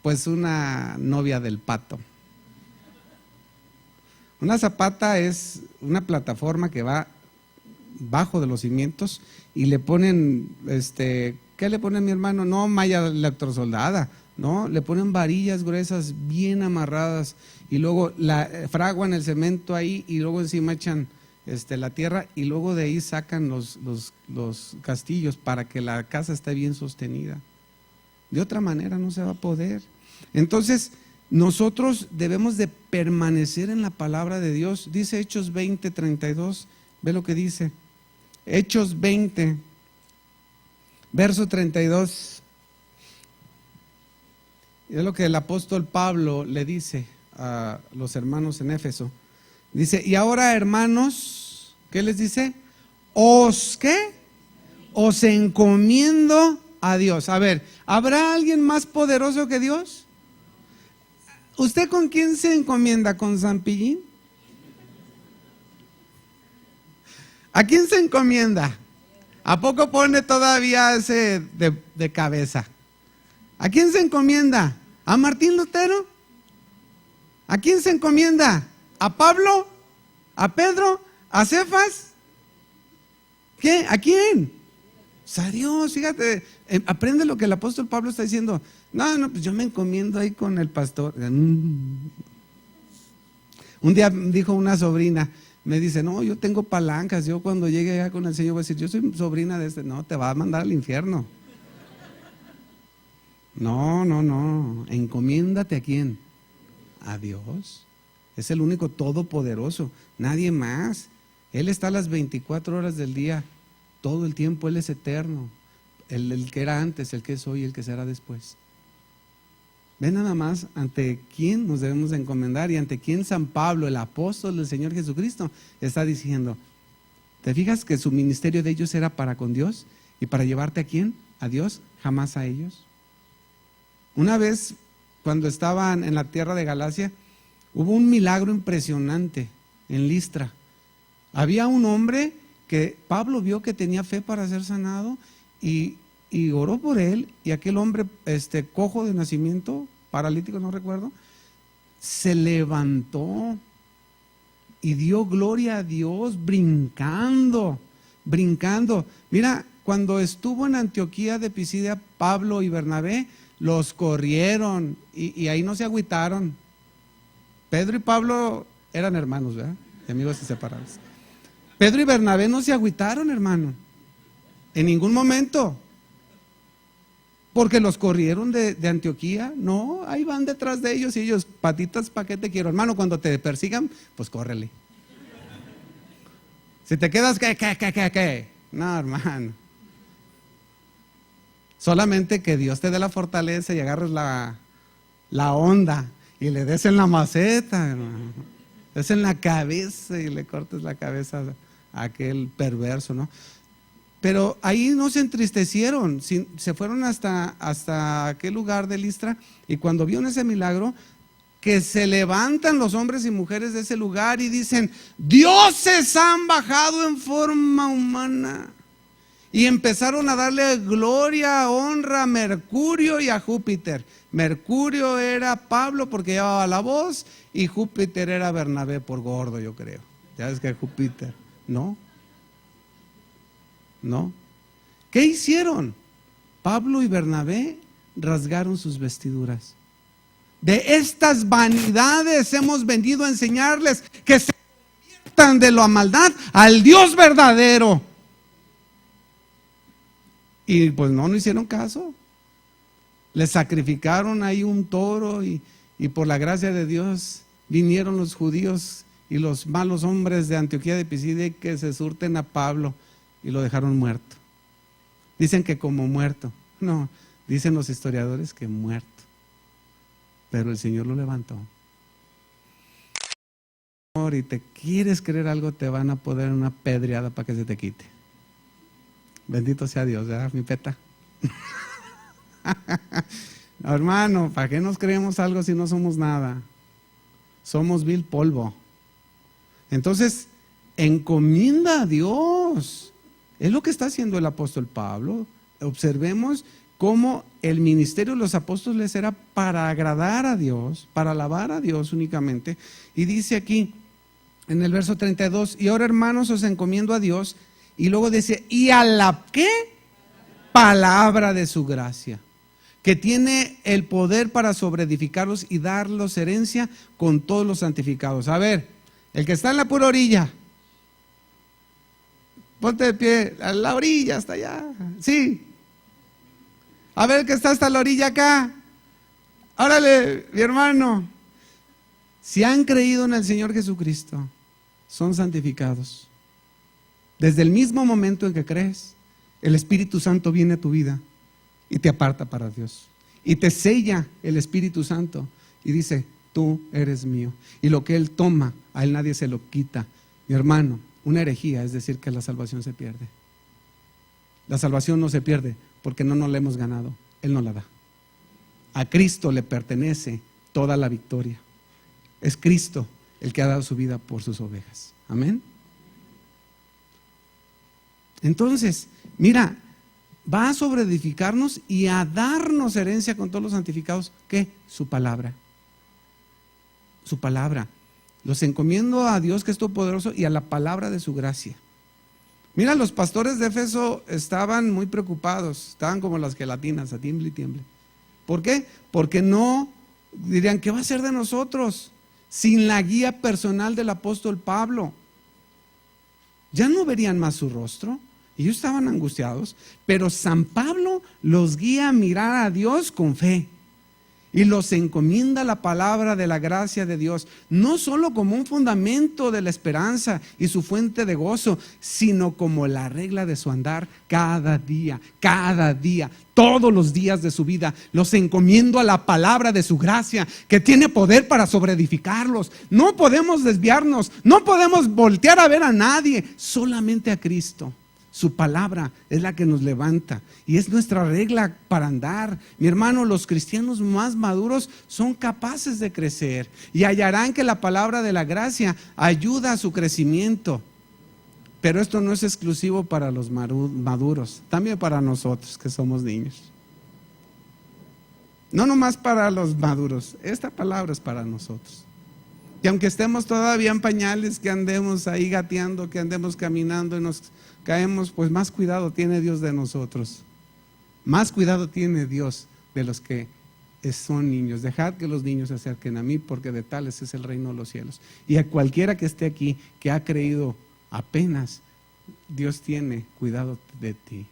Pues una novia del pato. Una zapata es una plataforma que va bajo de los cimientos y le ponen, ¿qué le ponen, mi hermano? No malla electrosoldada, no, le ponen varillas gruesas bien amarradas y luego fraguan el cemento ahí y luego encima echan la tierra y luego de ahí sacan los castillos para que la casa esté bien sostenida. De otra manera no se va a poder. Entonces, nosotros debemos de permanecer en la palabra de Dios. Dice Hechos 20:32, ve lo que dice. Hechos 20, verso 32. Es lo que el apóstol Pablo le dice a los hermanos en Éfeso. Dice, y ahora, hermanos, ¿qué les dice? ¿Qué? Os encomiendo a Dios. A ver, ¿habrá alguien más poderoso que Dios? ¿Usted con quién se encomienda? ¿Con San Pillín? ¿A quién se encomienda? ¿A poco pone todavía ese de cabeza? ¿A quién se encomienda? ¿A Martín Lutero? ¿A quién se encomienda? ¿A Pablo? ¿A Pedro? ¿A Cefas? ¿Qué? ¿A quién? Pues a Dios, fíjate, aprende lo que el apóstol Pablo está diciendo. No, pues yo me encomiendo ahí con el pastor. Un día dijo una sobrina, me dice, no, yo tengo palancas, yo cuando llegue allá con el Señor voy a decir, yo soy sobrina de no, te va a mandar al infierno. No, encomiéndate ¿a quién? A Dios. Es el único todopoderoso, nadie más. Él está a las 24 horas del día, todo el tiempo, Él es eterno. El que era antes, el que es hoy, el que será después. Ven nada más ante quién nos debemos de encomendar y ante quién San Pablo, el apóstol del Señor Jesucristo, está diciendo. ¿Te fijas que su ministerio de ellos era para con Dios? ¿Y para llevarte a quién? ¿A Dios? Jamás a ellos. Una vez, cuando estaban en la tierra de Galacia, hubo un milagro impresionante en Listra. Había un hombre que Pablo vio que tenía fe para ser sanado y oró por él, y aquel hombre cojo de nacimiento, paralítico, no recuerdo, se levantó y dio gloria a Dios brincando. Mira, cuando estuvo en Antioquía de Pisidia, Pablo y Bernabé los corrieron y ahí no se agüitaron. Pedro y Pablo eran hermanos, ¿verdad? Y amigos inseparables. Pedro y Bernabé no se agüitaron, hermano, en ningún momento. Porque los corrieron de Antioquía. No, ahí van detrás de ellos y ellos, patitas, ¿para qué te quiero? Hermano, cuando te persigan, pues córrele. Si te quedas, ¿qué? No, hermano. Solamente que Dios te dé la fortaleza y agarres la onda y le des en la maceta, hermano. Des en la cabeza y le cortes la cabeza a aquel perverso, ¿no? Pero ahí no se entristecieron, se fueron hasta aquel lugar de Listra, y cuando vieron ese milagro, que se levantan los hombres y mujeres de ese lugar y dicen, dioses han bajado en forma humana. Y empezaron a darle gloria, honra a Mercurio y a Júpiter. Mercurio era Pablo porque llevaba la voz, y Júpiter era Bernabé por gordo, yo creo. Ya ves que Júpiter, ¿no? ¿Qué hicieron? Pablo y Bernabé rasgaron sus vestiduras. De estas vanidades hemos venido a enseñarles que se conviertan de la maldad al Dios verdadero. Y pues no hicieron caso. Les sacrificaron ahí un toro y por la gracia de Dios vinieron los judíos y los malos hombres de Antioquía de Pisidia que se surten a Pablo y lo dejaron muerto. Dicen que como muerto. No, dicen los historiadores que muerto. Pero el Señor lo levantó. Y te quieres creer algo, te van a poner una pedreada para que se te quite. Bendito sea Dios, ¿verdad, mi peta? No, hermano, ¿para qué nos creemos algo si no somos nada? Somos vil polvo. Entonces, encomienda a Dios. Es lo que está haciendo el apóstol Pablo. Observemos cómo el ministerio de los apóstoles era para agradar a Dios, para alabar a Dios únicamente. Y dice aquí, en el verso 32, y ahora hermanos os encomiendo a Dios, y luego dice, y a la ¿qué? Palabra de su gracia, que tiene el poder para sobreedificarlos y darlos herencia con todos los santificados. A ver, el que está en la pura orilla, ponte de pie, a la orilla, hasta allá, sí. A ver, el que está hasta la orilla acá, órale, mi hermano. Si han creído en el Señor Jesucristo, son santificados. Desde el mismo momento en que crees, el Espíritu Santo viene a tu vida y te aparta para Dios. Y te sella el Espíritu Santo y dice, tú eres mío. Y lo que Él toma, a Él nadie se lo quita. Mi hermano, una herejía es decir que la salvación se pierde. La salvación no se pierde porque no nos la hemos ganado. Él no la da. A Cristo le pertenece toda la victoria. Es Cristo el que ha dado su vida por sus ovejas. Amén. Entonces, mira, va a sobreedificarnos y a darnos herencia con todos los santificados. ¿Qué? Su palabra. Su palabra. Los encomiendo a Dios que es todopoderoso y a la palabra de su gracia. Mira, los pastores de Éfeso estaban muy preocupados, estaban como las gelatinas, a tiemble y tiemble. ¿Por qué? Porque no, dirían, ¿qué va a ser de nosotros sin la guía personal del apóstol Pablo? Ya no verían más su rostro. Ellos estaban angustiados, pero San Pablo los guía a mirar a Dios con fe y los encomienda la palabra de la gracia de Dios, no solo como un fundamento de la esperanza y su fuente de gozo, sino como la regla de su andar cada día, todos los días de su vida. Los encomiendo a la palabra de su gracia, que tiene poder para sobreedificarlos. No podemos desviarnos, no podemos voltear a ver a nadie, solamente a Cristo. Su palabra es la que nos levanta y es nuestra regla para andar. Mi hermano, los cristianos más maduros son capaces de crecer y hallarán que la palabra de la gracia ayuda a su crecimiento. Pero esto no es exclusivo para los maduros, también para nosotros que somos niños. No nomás para los maduros, esta palabra es para nosotros. Y aunque estemos todavía en pañales, que andemos ahí gateando, que andemos caminando y nos caemos, pues más cuidado tiene Dios de nosotros. Más cuidado tiene Dios de los que son niños. Dejad que los niños se acerquen a mí, porque de tales es el reino de los cielos. Y a cualquiera que esté aquí, que ha creído apenas, Dios tiene cuidado de ti.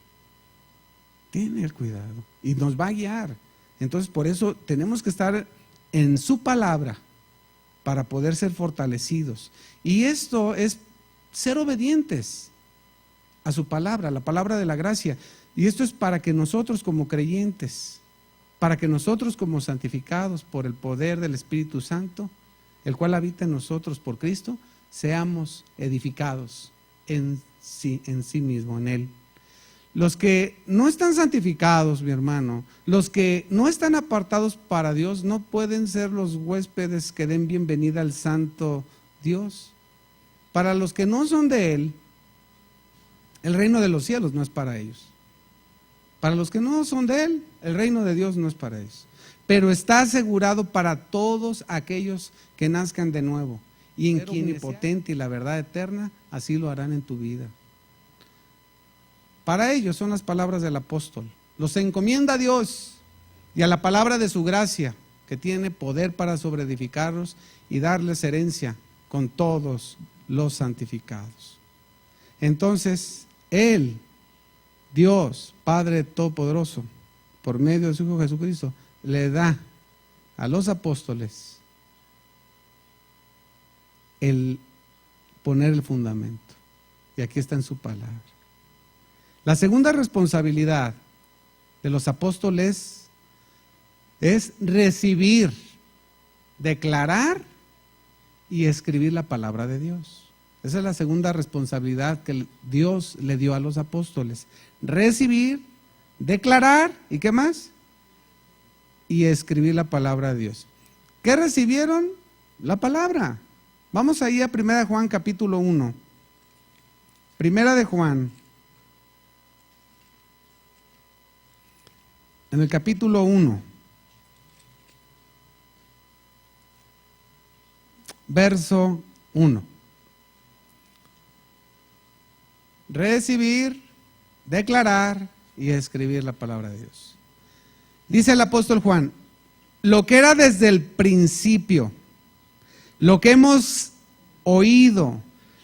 Tiene el cuidado y nos va a guiar. Entonces, por eso tenemos que estar en su palabra para poder ser fortalecidos. Y esto es ser obedientes a su palabra, la palabra de la gracia. Y esto es para que nosotros como creyentes, para que nosotros como santificados por el poder del Espíritu Santo, el cual habita en nosotros por Cristo, seamos edificados en sí mismo, en Él. Los que no están santificados, mi hermano, los que no están apartados para Dios, no pueden ser los huéspedes que den bienvenida al santo Dios. Para los que no son de Él, el reino de los cielos no es para ellos. Para los que no son de Él, el reino de Dios no es para ellos. Pero está asegurado para todos aquellos que nazcan de nuevo. Y en quien omnipotente y la verdad eterna, así lo harán en tu vida. Para ellos son las palabras del apóstol. Los encomienda a Dios y a la palabra de su gracia, que tiene poder para sobreedificarlos y darles herencia con todos los santificados. Entonces, Él, Dios, Padre Todopoderoso, por medio de su Hijo Jesucristo, le da a los apóstoles el poner el fundamento. Y aquí está en su palabra. La segunda responsabilidad de los apóstoles es recibir, declarar y escribir la palabra de Dios. Esa es la segunda responsabilidad que Dios le dio a los apóstoles. Recibir, declarar y ¿qué más? Y escribir la palabra de Dios. ¿Qué recibieron? La palabra. Vamos ahí a 1 de Juan capítulo 1. 1 de Juan. En el capítulo 1, verso 1. recibir, declarar y escribir la palabra de Dios. Dice el apóstol Juan, lo que era desde el principio, lo que hemos oído,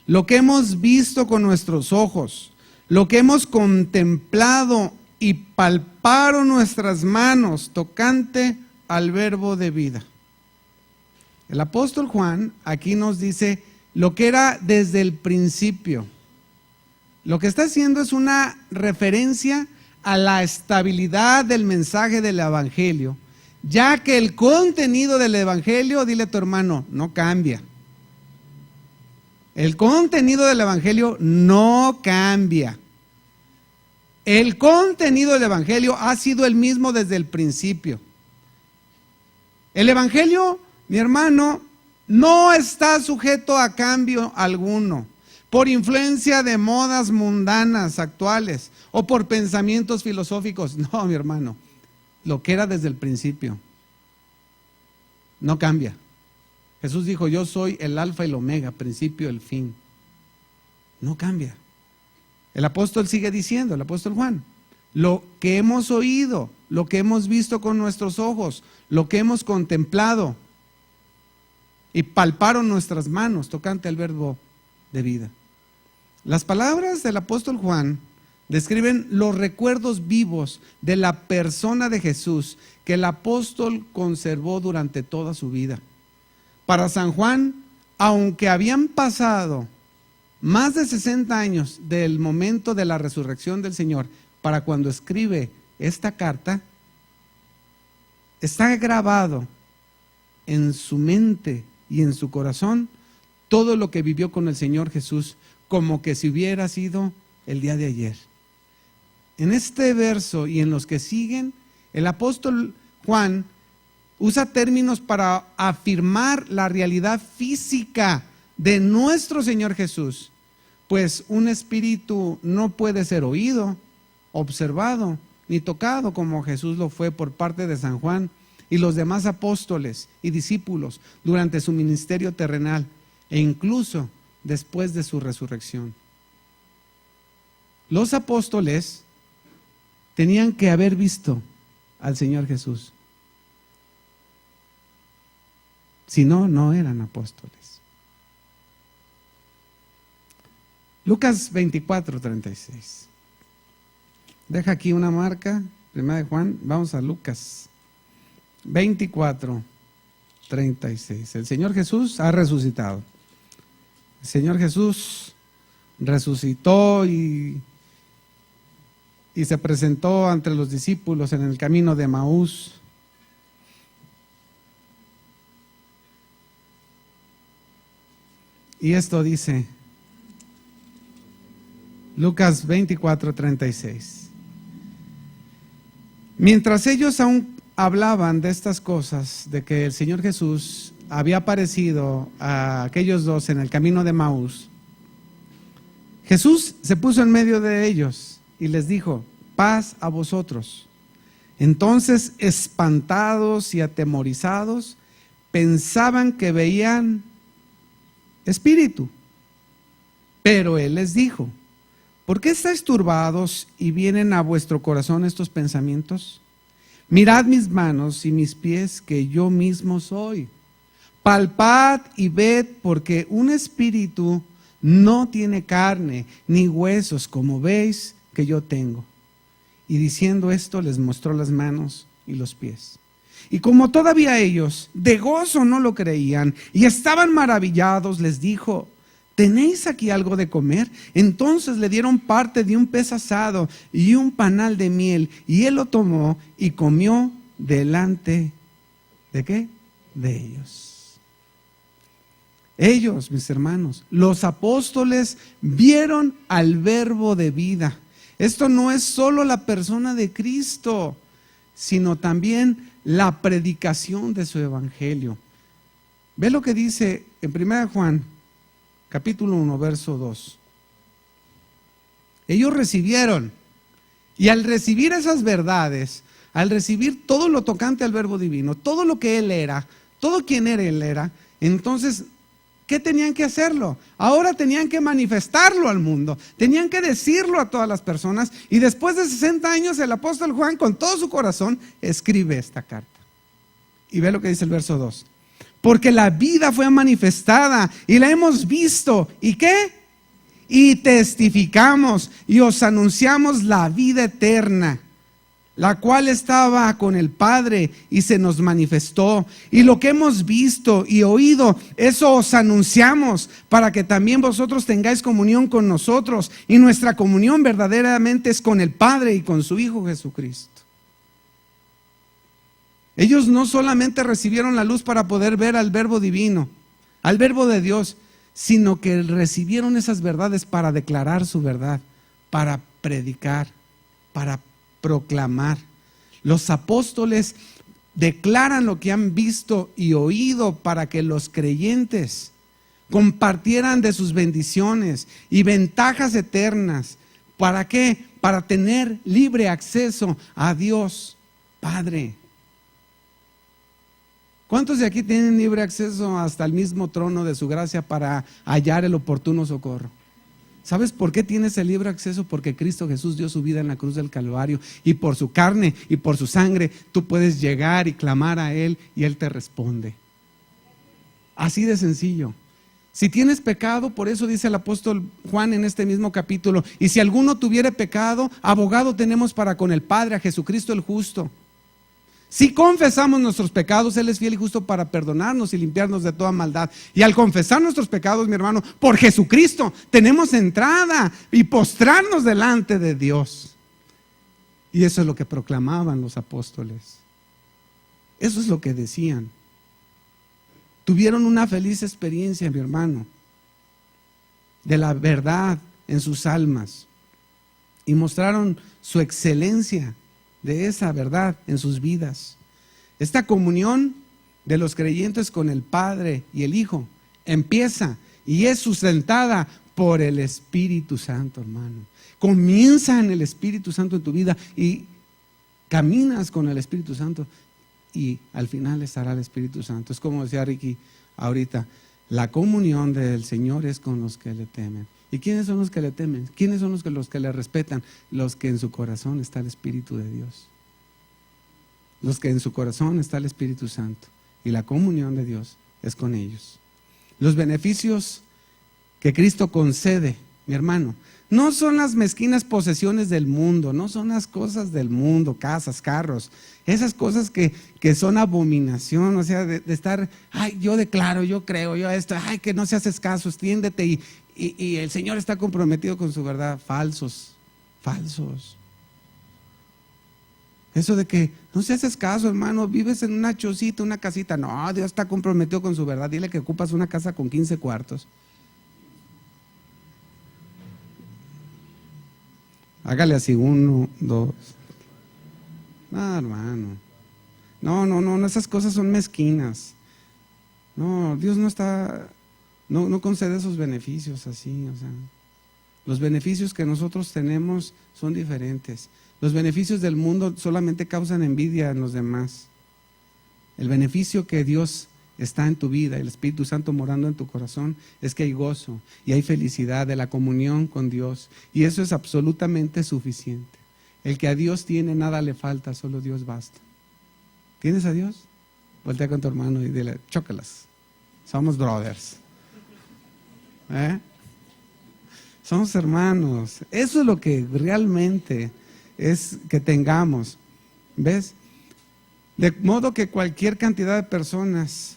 lo que hemos visto con nuestros ojos, lo que hemos contemplado y palparon nuestras manos tocante al verbo de vida. El apóstol Juan aquí nos dice lo que era desde el principio. Lo que está haciendo es una referencia a la estabilidad del mensaje del evangelio, ya que el contenido del evangelio, dile a tu hermano, no cambia. El contenido del evangelio no cambia. El contenido del evangelio ha sido el mismo desde el principio. El evangelio, mi hermano, no está sujeto a cambio alguno por influencia de modas mundanas actuales o por pensamientos filosóficos. No, mi hermano, lo que era desde el principio no cambia. Jesús dijo, yo soy el alfa y el omega, principio y el fin. No cambia. El apóstol sigue diciendo, el apóstol Juan, lo que hemos oído, lo que hemos visto con nuestros ojos, lo que hemos contemplado y palparon nuestras manos tocante al verbo de vida. Las palabras del apóstol Juan describen los recuerdos vivos de la persona de Jesús que el apóstol conservó durante toda su vida. Para San Juan, aunque habían pasado más de 60 años del momento de la resurrección del Señor, para cuando escribe esta carta, está grabado en su mente y en su corazón todo lo que vivió con el Señor Jesús, como que si hubiera sido el día de ayer. En este verso y en los que siguen, el apóstol Juan usa términos para afirmar la realidad física de nuestro Señor Jesús, pues un espíritu no puede ser oído, observado, ni tocado como Jesús lo fue por parte de San Juan y los demás apóstoles y discípulos durante su ministerio terrenal e incluso después de su resurrección. Los apóstoles tenían que haber visto al Señor Jesús. Si no, no eran apóstoles. Lucas 24:36. Deja aquí una marca, primera de Juan, vamos a Lucas 24:36. El Señor Jesús ha resucitado. El Señor Jesús resucitó y se presentó ante los discípulos en el camino de Emaús. Y esto dice Lucas 24:36. Mientras ellos aún hablaban de estas cosas, de que el Señor Jesús había aparecido a aquellos dos en el camino de Emaús, Jesús se puso en medio de ellos y les dijo, paz a vosotros. Entonces, espantados y atemorizados, pensaban que veían espíritu. Pero él les dijo, ¿por qué estáis turbados y vienen a vuestro corazón estos pensamientos? Mirad mis manos y mis pies, que yo mismo soy. Palpad y ved, porque un espíritu no tiene carne ni huesos, como veis que yo tengo. Y diciendo esto, les mostró las manos y los pies. Y como todavía ellos de gozo no lo creían y estaban maravillados, les dijo, ¿tenéis aquí algo de comer? Entonces le dieron parte de un pez asado y un panal de miel, y él lo tomó y comió delante ¿de qué? De ellos. Ellos, mis hermanos, los apóstoles vieron al verbo de vida. Esto no es solo la persona de Cristo, sino también la predicación de su evangelio. Ve lo que dice en 1 Juan, capítulo 1, verso 2. Ellos recibieron, y al recibir esas verdades, al recibir todo lo tocante al verbo divino, todo lo que Él era, todo quien era Él era, entonces, ¿qué tenían que hacerlo? Ahora tenían que manifestarlo al mundo, tenían que decirlo a todas las personas. Y después de 60 años el apóstol Juan, con todo su corazón, escribe esta carta. Y ve lo que dice el verso 2. Porque la vida fue manifestada y la hemos visto. ¿Y qué? Y testificamos y os anunciamos la vida eterna, la cual estaba con el Padre y se nos manifestó. Y lo que hemos visto y oído, eso os anunciamos, para que también vosotros tengáis comunión con nosotros. Y nuestra comunión verdaderamente es con el Padre y con su Hijo Jesucristo. Ellos no solamente recibieron la luz para poder ver al Verbo divino, al Verbo de Dios, sino que recibieron esas verdades para declarar su verdad, para predicar, para proclamar. Los apóstoles declaran lo que han visto y oído para que los creyentes compartieran de sus bendiciones y ventajas eternas. ¿Para qué? Para tener libre acceso a Dios Padre. ¿Cuántos de aquí tienen libre acceso hasta el mismo trono de su gracia para hallar el oportuno socorro? ¿Sabes por qué tienes el libre acceso? Porque Cristo Jesús dio su vida en la cruz del Calvario, y por su carne y por su sangre tú puedes llegar y clamar a Él y Él te responde. Así de sencillo. Si tienes pecado, por eso dice el apóstol Juan en este mismo capítulo: y si alguno tuviere pecado, abogado tenemos para con el Padre, a Jesucristo el justo. Si confesamos nuestros pecados, Él es fiel y justo para perdonarnos y limpiarnos de toda maldad. Y al confesar nuestros pecados, mi hermano, por Jesucristo tenemos entrada y postrarnos delante de Dios. Y eso es lo que proclamaban los apóstoles. Eso es lo que decían. Tuvieron una feliz experiencia, mi hermano, de la verdad en sus almas, y mostraron su excelencia de esa verdad en sus vidas. Esta comunión de los creyentes con el Padre y el Hijo empieza y es sustentada por el Espíritu Santo, hermano. Comienza en el Espíritu Santo en tu vida y caminas con el Espíritu Santo, y al final estará el Espíritu Santo. Es como decía Ricky ahorita: la comunión del Señor es con los que le temen. ¿Y quiénes son los que le temen? ¿Quiénes son los que le respetan? Los que en su corazón está el Espíritu de Dios. Los que en su corazón está el Espíritu Santo. Y la comunión de Dios es con ellos. Los beneficios que Cristo concede, mi hermano, no son las mezquinas posesiones del mundo, no son las cosas del mundo, casas, carros, esas cosas que son abominación, o sea, de estar, ay, yo declaro, yo creo, yo esto, ay, que no se haces caso, extiéndete y el Señor está comprometido con su verdad. Falsos. Eso de que no se haces caso, hermano, vives en una chocita, una casita. No, Dios está comprometido con su verdad. Dile que ocupas una casa con 15 cuartos. Hágale así, 1, 2. No, hermano. No, esas cosas son mezquinas. No, Dios no concede esos beneficios así, o sea. Los beneficios que nosotros tenemos son diferentes. Los beneficios del mundo solamente causan envidia en los demás. El beneficio que Dios está en tu vida, el Espíritu Santo morando en tu corazón, es que hay gozo y hay felicidad de la comunión con Dios, y eso es absolutamente suficiente. El que a Dios tiene, nada le falta, solo Dios basta. ¿Tienes a Dios? Voltea con tu hermano y dile: chócalas, somos brothers. Somos hermanos. Eso es lo que realmente es que tengamos. ¿Ves? De modo que cualquier cantidad de personas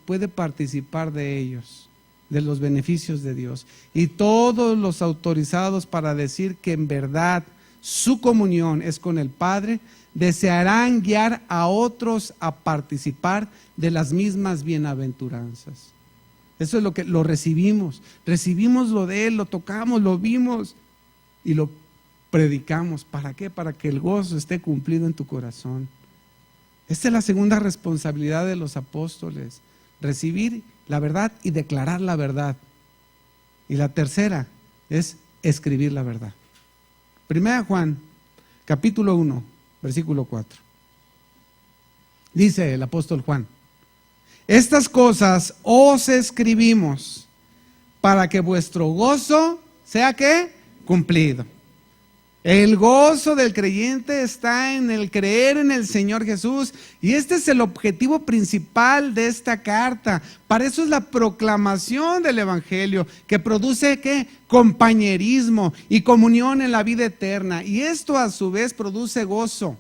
puede participar de ellos, de los beneficios de Dios. Y todos los autorizados para decir que en verdad su comunión es con el Padre, desearán guiar a otros a participar de las mismas bienaventuranzas. Eso es lo que lo recibimos lo de Él, lo tocamos, lo vimos y lo predicamos. ¿Para qué? Para que el gozo esté cumplido en tu corazón. Esta es la segunda responsabilidad de los apóstoles: recibir la verdad y declarar la verdad. Y la tercera es escribir la verdad. 1 Juan, capítulo 1, versículo 4. Dice el apóstol Juan: Estas cosas os escribimos para que vuestro gozo sea ¿qué? Cumplido. El gozo del creyente está en el creer en el Señor Jesús, y este es el objetivo principal de esta carta. Para eso es la proclamación del Evangelio, que produce ¿qué? Compañerismo y comunión en la vida eterna, y esto a su vez produce gozo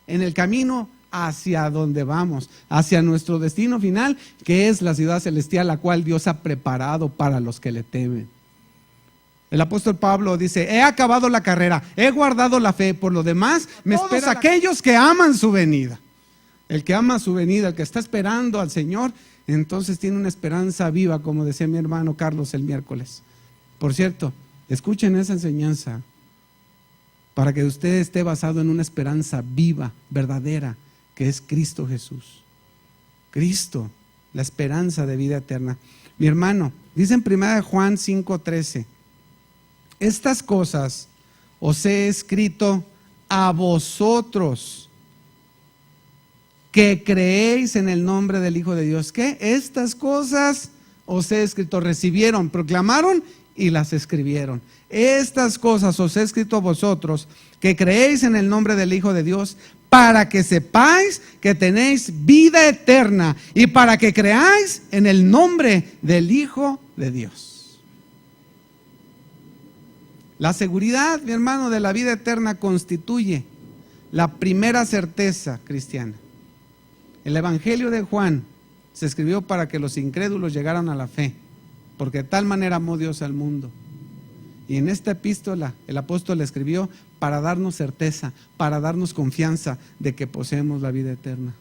en el camino hacia donde vamos, hacia nuestro destino final, que es la ciudad celestial, la cual Dios ha preparado para los que le temen. El apóstol Pablo dice: he acabado la carrera, he guardado la fe, por lo demás me esperan aquellos que aman su venida. El que ama su venida, el que está esperando al Señor, entonces tiene una esperanza viva, como decía mi hermano Carlos el miércoles. Por cierto, escuchen esa enseñanza para que usted esté basado en una esperanza viva, verdadera, que es Cristo Jesús. Cristo, la esperanza de vida eterna. Mi hermano, dice en 1 Juan 5:13: estas cosas os he escrito a vosotros que creéis en el nombre del Hijo de Dios. ¿Qué? Estas cosas os he escrito. Recibieron, proclamaron y las escribieron. Estas cosas os he escrito a vosotros que creéis en el nombre del Hijo de Dios, para que sepáis que tenéis vida eterna y para que creáis en el nombre del Hijo de Dios. La seguridad, mi hermano, de la vida eterna constituye la primera certeza cristiana. El Evangelio de Juan se escribió para que los incrédulos llegaran a la fe, porque de tal manera amó Dios al mundo. Y en esta epístola el apóstol escribió para darnos certeza, para darnos confianza de que poseemos la vida eterna.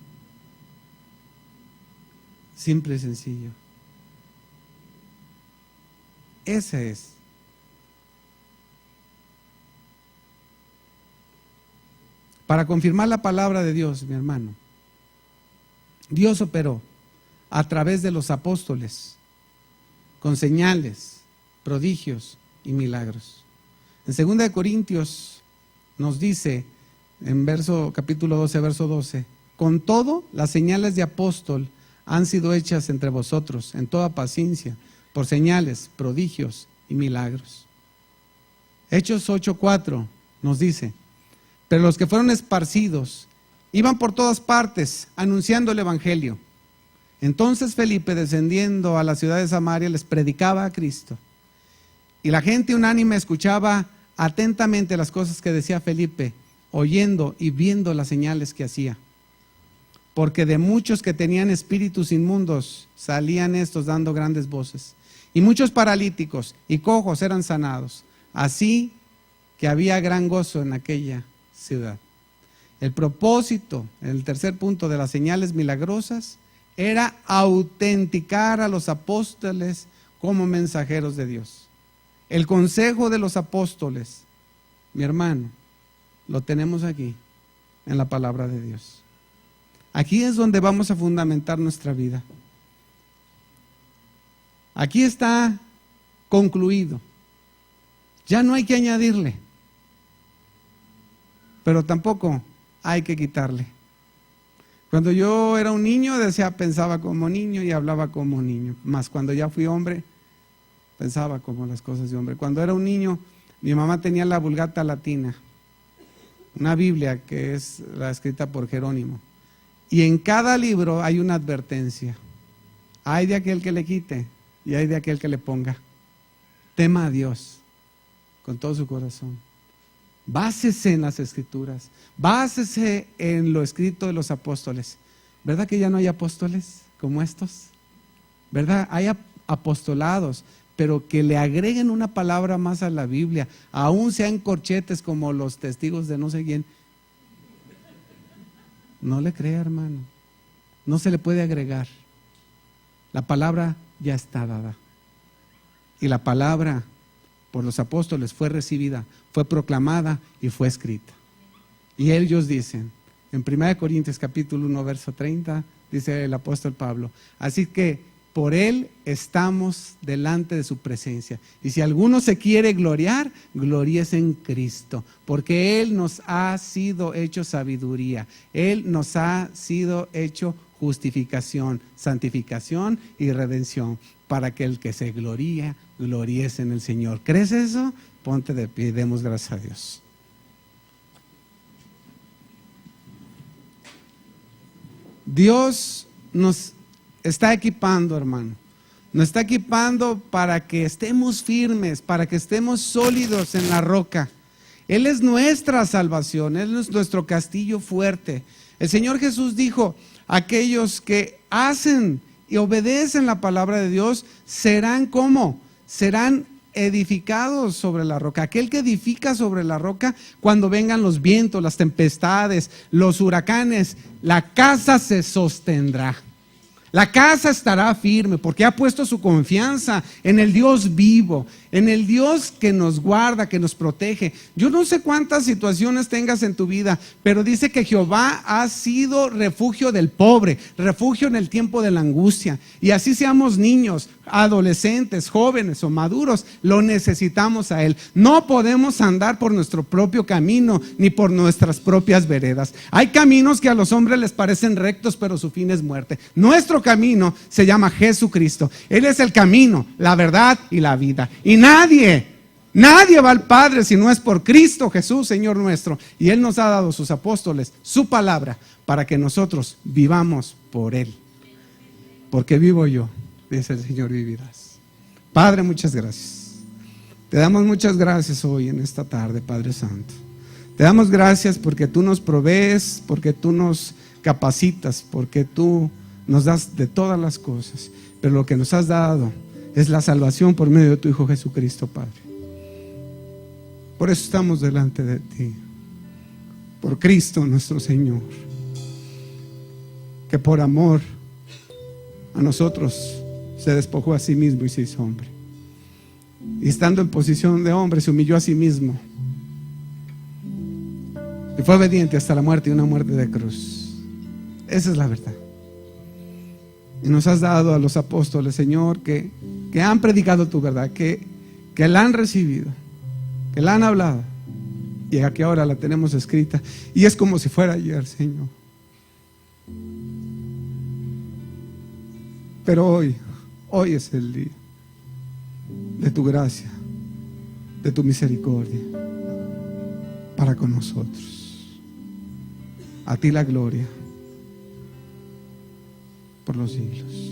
Simple y sencillo. Ese es. Para confirmar la palabra de Dios, mi hermano, Dios operó a través de los apóstoles con señales, prodigios y milagros. En 2 Corintios nos dice, en capítulo 12, verso 12: con todo, las señales de apóstol han sido hechas entre vosotros en toda paciencia, por señales, prodigios y milagros. Hechos 8:4 nos dice: pero los que fueron esparcidos iban por todas partes anunciando el Evangelio. Entonces Felipe, descendiendo a la ciudad de Samaria, les predicaba a Cristo. Y la gente unánime escuchaba atentamente las cosas que decía Felipe, oyendo y viendo las señales que hacía. Porque de muchos que tenían espíritus inmundos salían estos dando grandes voces. Y muchos paralíticos y cojos eran sanados. Así que había gran gozo en aquella ciudad. El propósito, el tercer punto de las señales milagrosas, era autenticar a los apóstoles como mensajeros de Dios. El consejo de los apóstoles, mi hermano, lo tenemos aquí en la palabra de Dios. Aquí es donde vamos a fundamentar nuestra vida. Aquí está concluido. Ya no hay que añadirle, pero tampoco hay que quitarle. Cuando yo era un niño, pensaba como niño y hablaba como niño. Más cuando ya fui hombre, pensaba como las cosas de hombre. Cuando era un niño, mi mamá tenía la Vulgata Latina, una Biblia que es la escrita por Jerónimo. Y en cada libro hay una advertencia. Hay de aquel que le quite y hay de aquel que le ponga. Tema a Dios con todo su corazón. Básese en las Escrituras, básese en lo escrito de los apóstoles. ¿Verdad que ya no hay apóstoles como estos? ¿Verdad? Hay apostolados, pero que le agreguen una palabra más a la Biblia, aún sean corchetes como los testigos de no sé quién. No le crea, hermano, no se le puede agregar. La palabra ya está dada. Y la palabra por los apóstoles fue recibida, fue proclamada y fue escrita. Y ellos dicen, en 1 Corintios capítulo 1, verso 30, dice el apóstol Pablo: así que por él estamos delante de su presencia. Y si alguno se quiere gloriar, gloríese en Cristo, porque él nos ha sido hecho sabiduría, él nos ha sido hecho justificación, santificación y redención, para que el que se gloríe, gloríese en el Señor. ¿Crees eso? Ponte de pie y demos gracias a Dios. Dios nos está equipando, hermano. Nos está equipando para que estemos firmes, para que estemos sólidos en la roca. Él es nuestra salvación, Él es nuestro castillo fuerte. El Señor Jesús dijo: aquellos que hacen y obedecen la palabra de Dios serán ¿cómo? Serán edificados sobre la roca. Aquel que edifica sobre la roca, cuando vengan los vientos, las tempestades, los huracanes, la casa se sostendrá. La casa estará firme porque ha puesto su confianza en el Dios vivo, en el Dios que nos guarda, que nos protege. Yo no sé cuántas situaciones tengas en tu vida, pero dice que Jehová ha sido refugio del pobre, refugio en el tiempo de la angustia. Y así seamos niños, adolescentes, jóvenes o maduros, lo necesitamos a Él. No podemos andar por nuestro propio camino ni por nuestras propias veredas. Hay caminos que a los hombres les parecen rectos, pero su fin es muerte. Nuestro camino se llama Jesucristo. Él es el camino, la verdad y la vida. Y nadie va al Padre si no es por Cristo Jesús, Señor nuestro. Y Él nos ha dado sus apóstoles, su palabra, para que nosotros vivamos por Él. Porque vivo yo, dice el Señor, vivirás. Padre, muchas gracias. Te damos muchas gracias hoy en esta tarde, Padre Santo. Te damos gracias porque tú nos provees, porque tú nos capacitas, porque tú nos das de todas las cosas. Pero lo que nos has dado es la salvación por medio de tu Hijo Jesucristo, Padre. Por eso estamos delante de ti, por Cristo nuestro Señor, que por amor a nosotros se despojó a sí mismo y se hizo hombre. Y estando en posición de hombre, se humilló a sí mismo y fue obediente hasta la muerte, y una muerte de cruz. Esa es la verdad. Y nos has dado a los apóstoles, Señor, que han predicado tu verdad, que la han recibido, que la han hablado, y aquí ahora la tenemos escrita, y es como si fuera ayer, Señor. Pero hoy es el día de tu gracia, de tu misericordia para con nosotros. A ti la gloria por los siglos.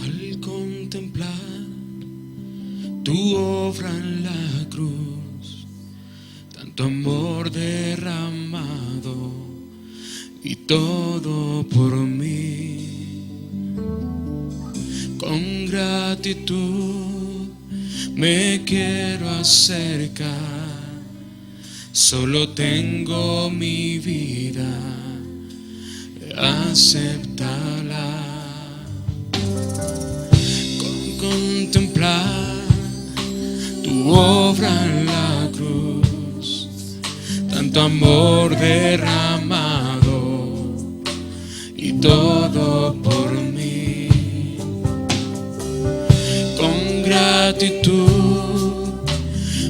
Al contemplar tu obra en la cruz, tanto amor derramado y todo por mí, con gratitud me quiero acercar. Solo tengo mi vida, acéptala. Con contemplar tu obra en la cruz, tanto amor derramado y todo por mí, con gratitud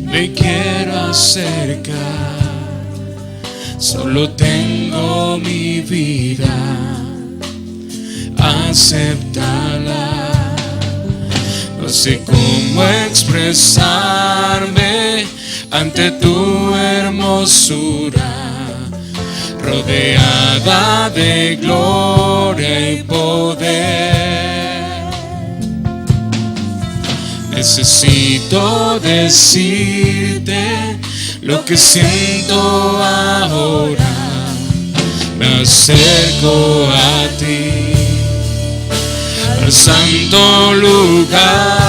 me quiero acercar. Solo tengo mi vida, acéptala. No sé cómo expresarme ante tu hermosura, rodeada de gloria y poder. Necesito decirte lo que siento ahora. Me acerco a ti, al santo lugar.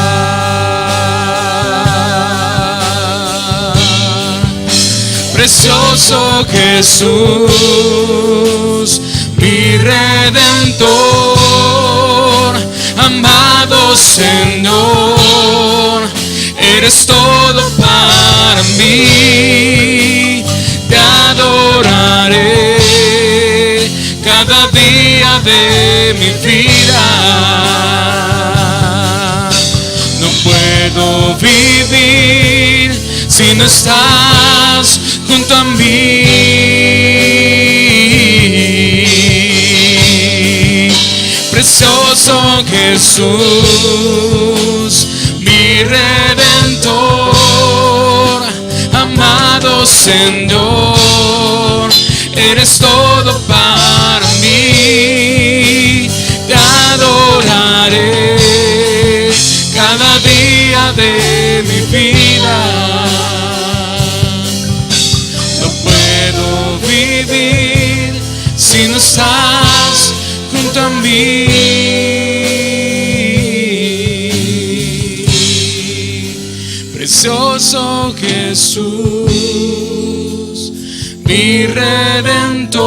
Precioso Jesús, mi Redentor, amado Señor, eres todo para mí. Te adoraré cada día de mi vida. No puedo vivir si no estás junto a mí. Precioso Jesús, mi Redentor, amado Señor, eres todo para mí. Te adoraré cada día de mi vida. No puedo vivir si no estás junto a mí. Precioso Jesús, mi Redentor,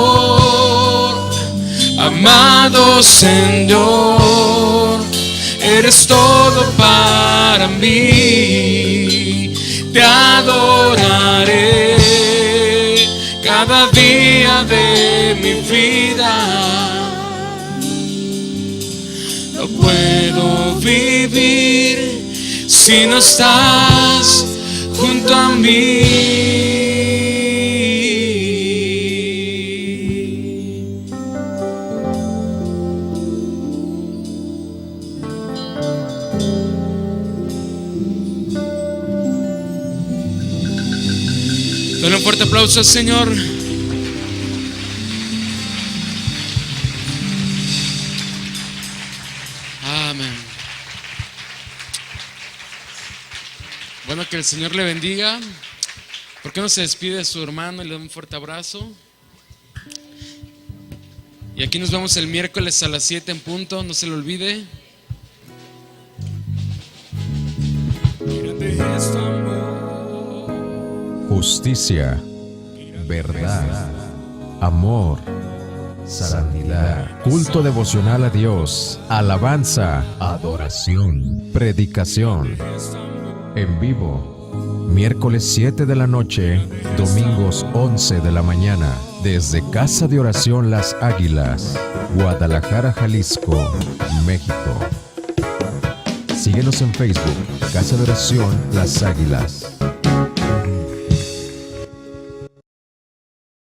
amado Señor, eres todo para mí. Te adoraré cada día de mi vida. No puedo vivir si no estás junto a mí. Dale un fuerte aplauso al Señor. Amén. Bueno, que el Señor le bendiga. ¿Por qué no se despide de su hermano y le da un fuerte abrazo? Y aquí nos vemos el miércoles a las 7 en punto, no se lo olvide. Justicia, verdad, amor, santidad, culto devocional a Dios, alabanza, adoración, predicación. En vivo, miércoles 7 de la noche, domingos 11 de la mañana, desde Casa de Oración Las Águilas, Guadalajara, Jalisco, México. Síguenos en Facebook, Casa de Oración Las Águilas.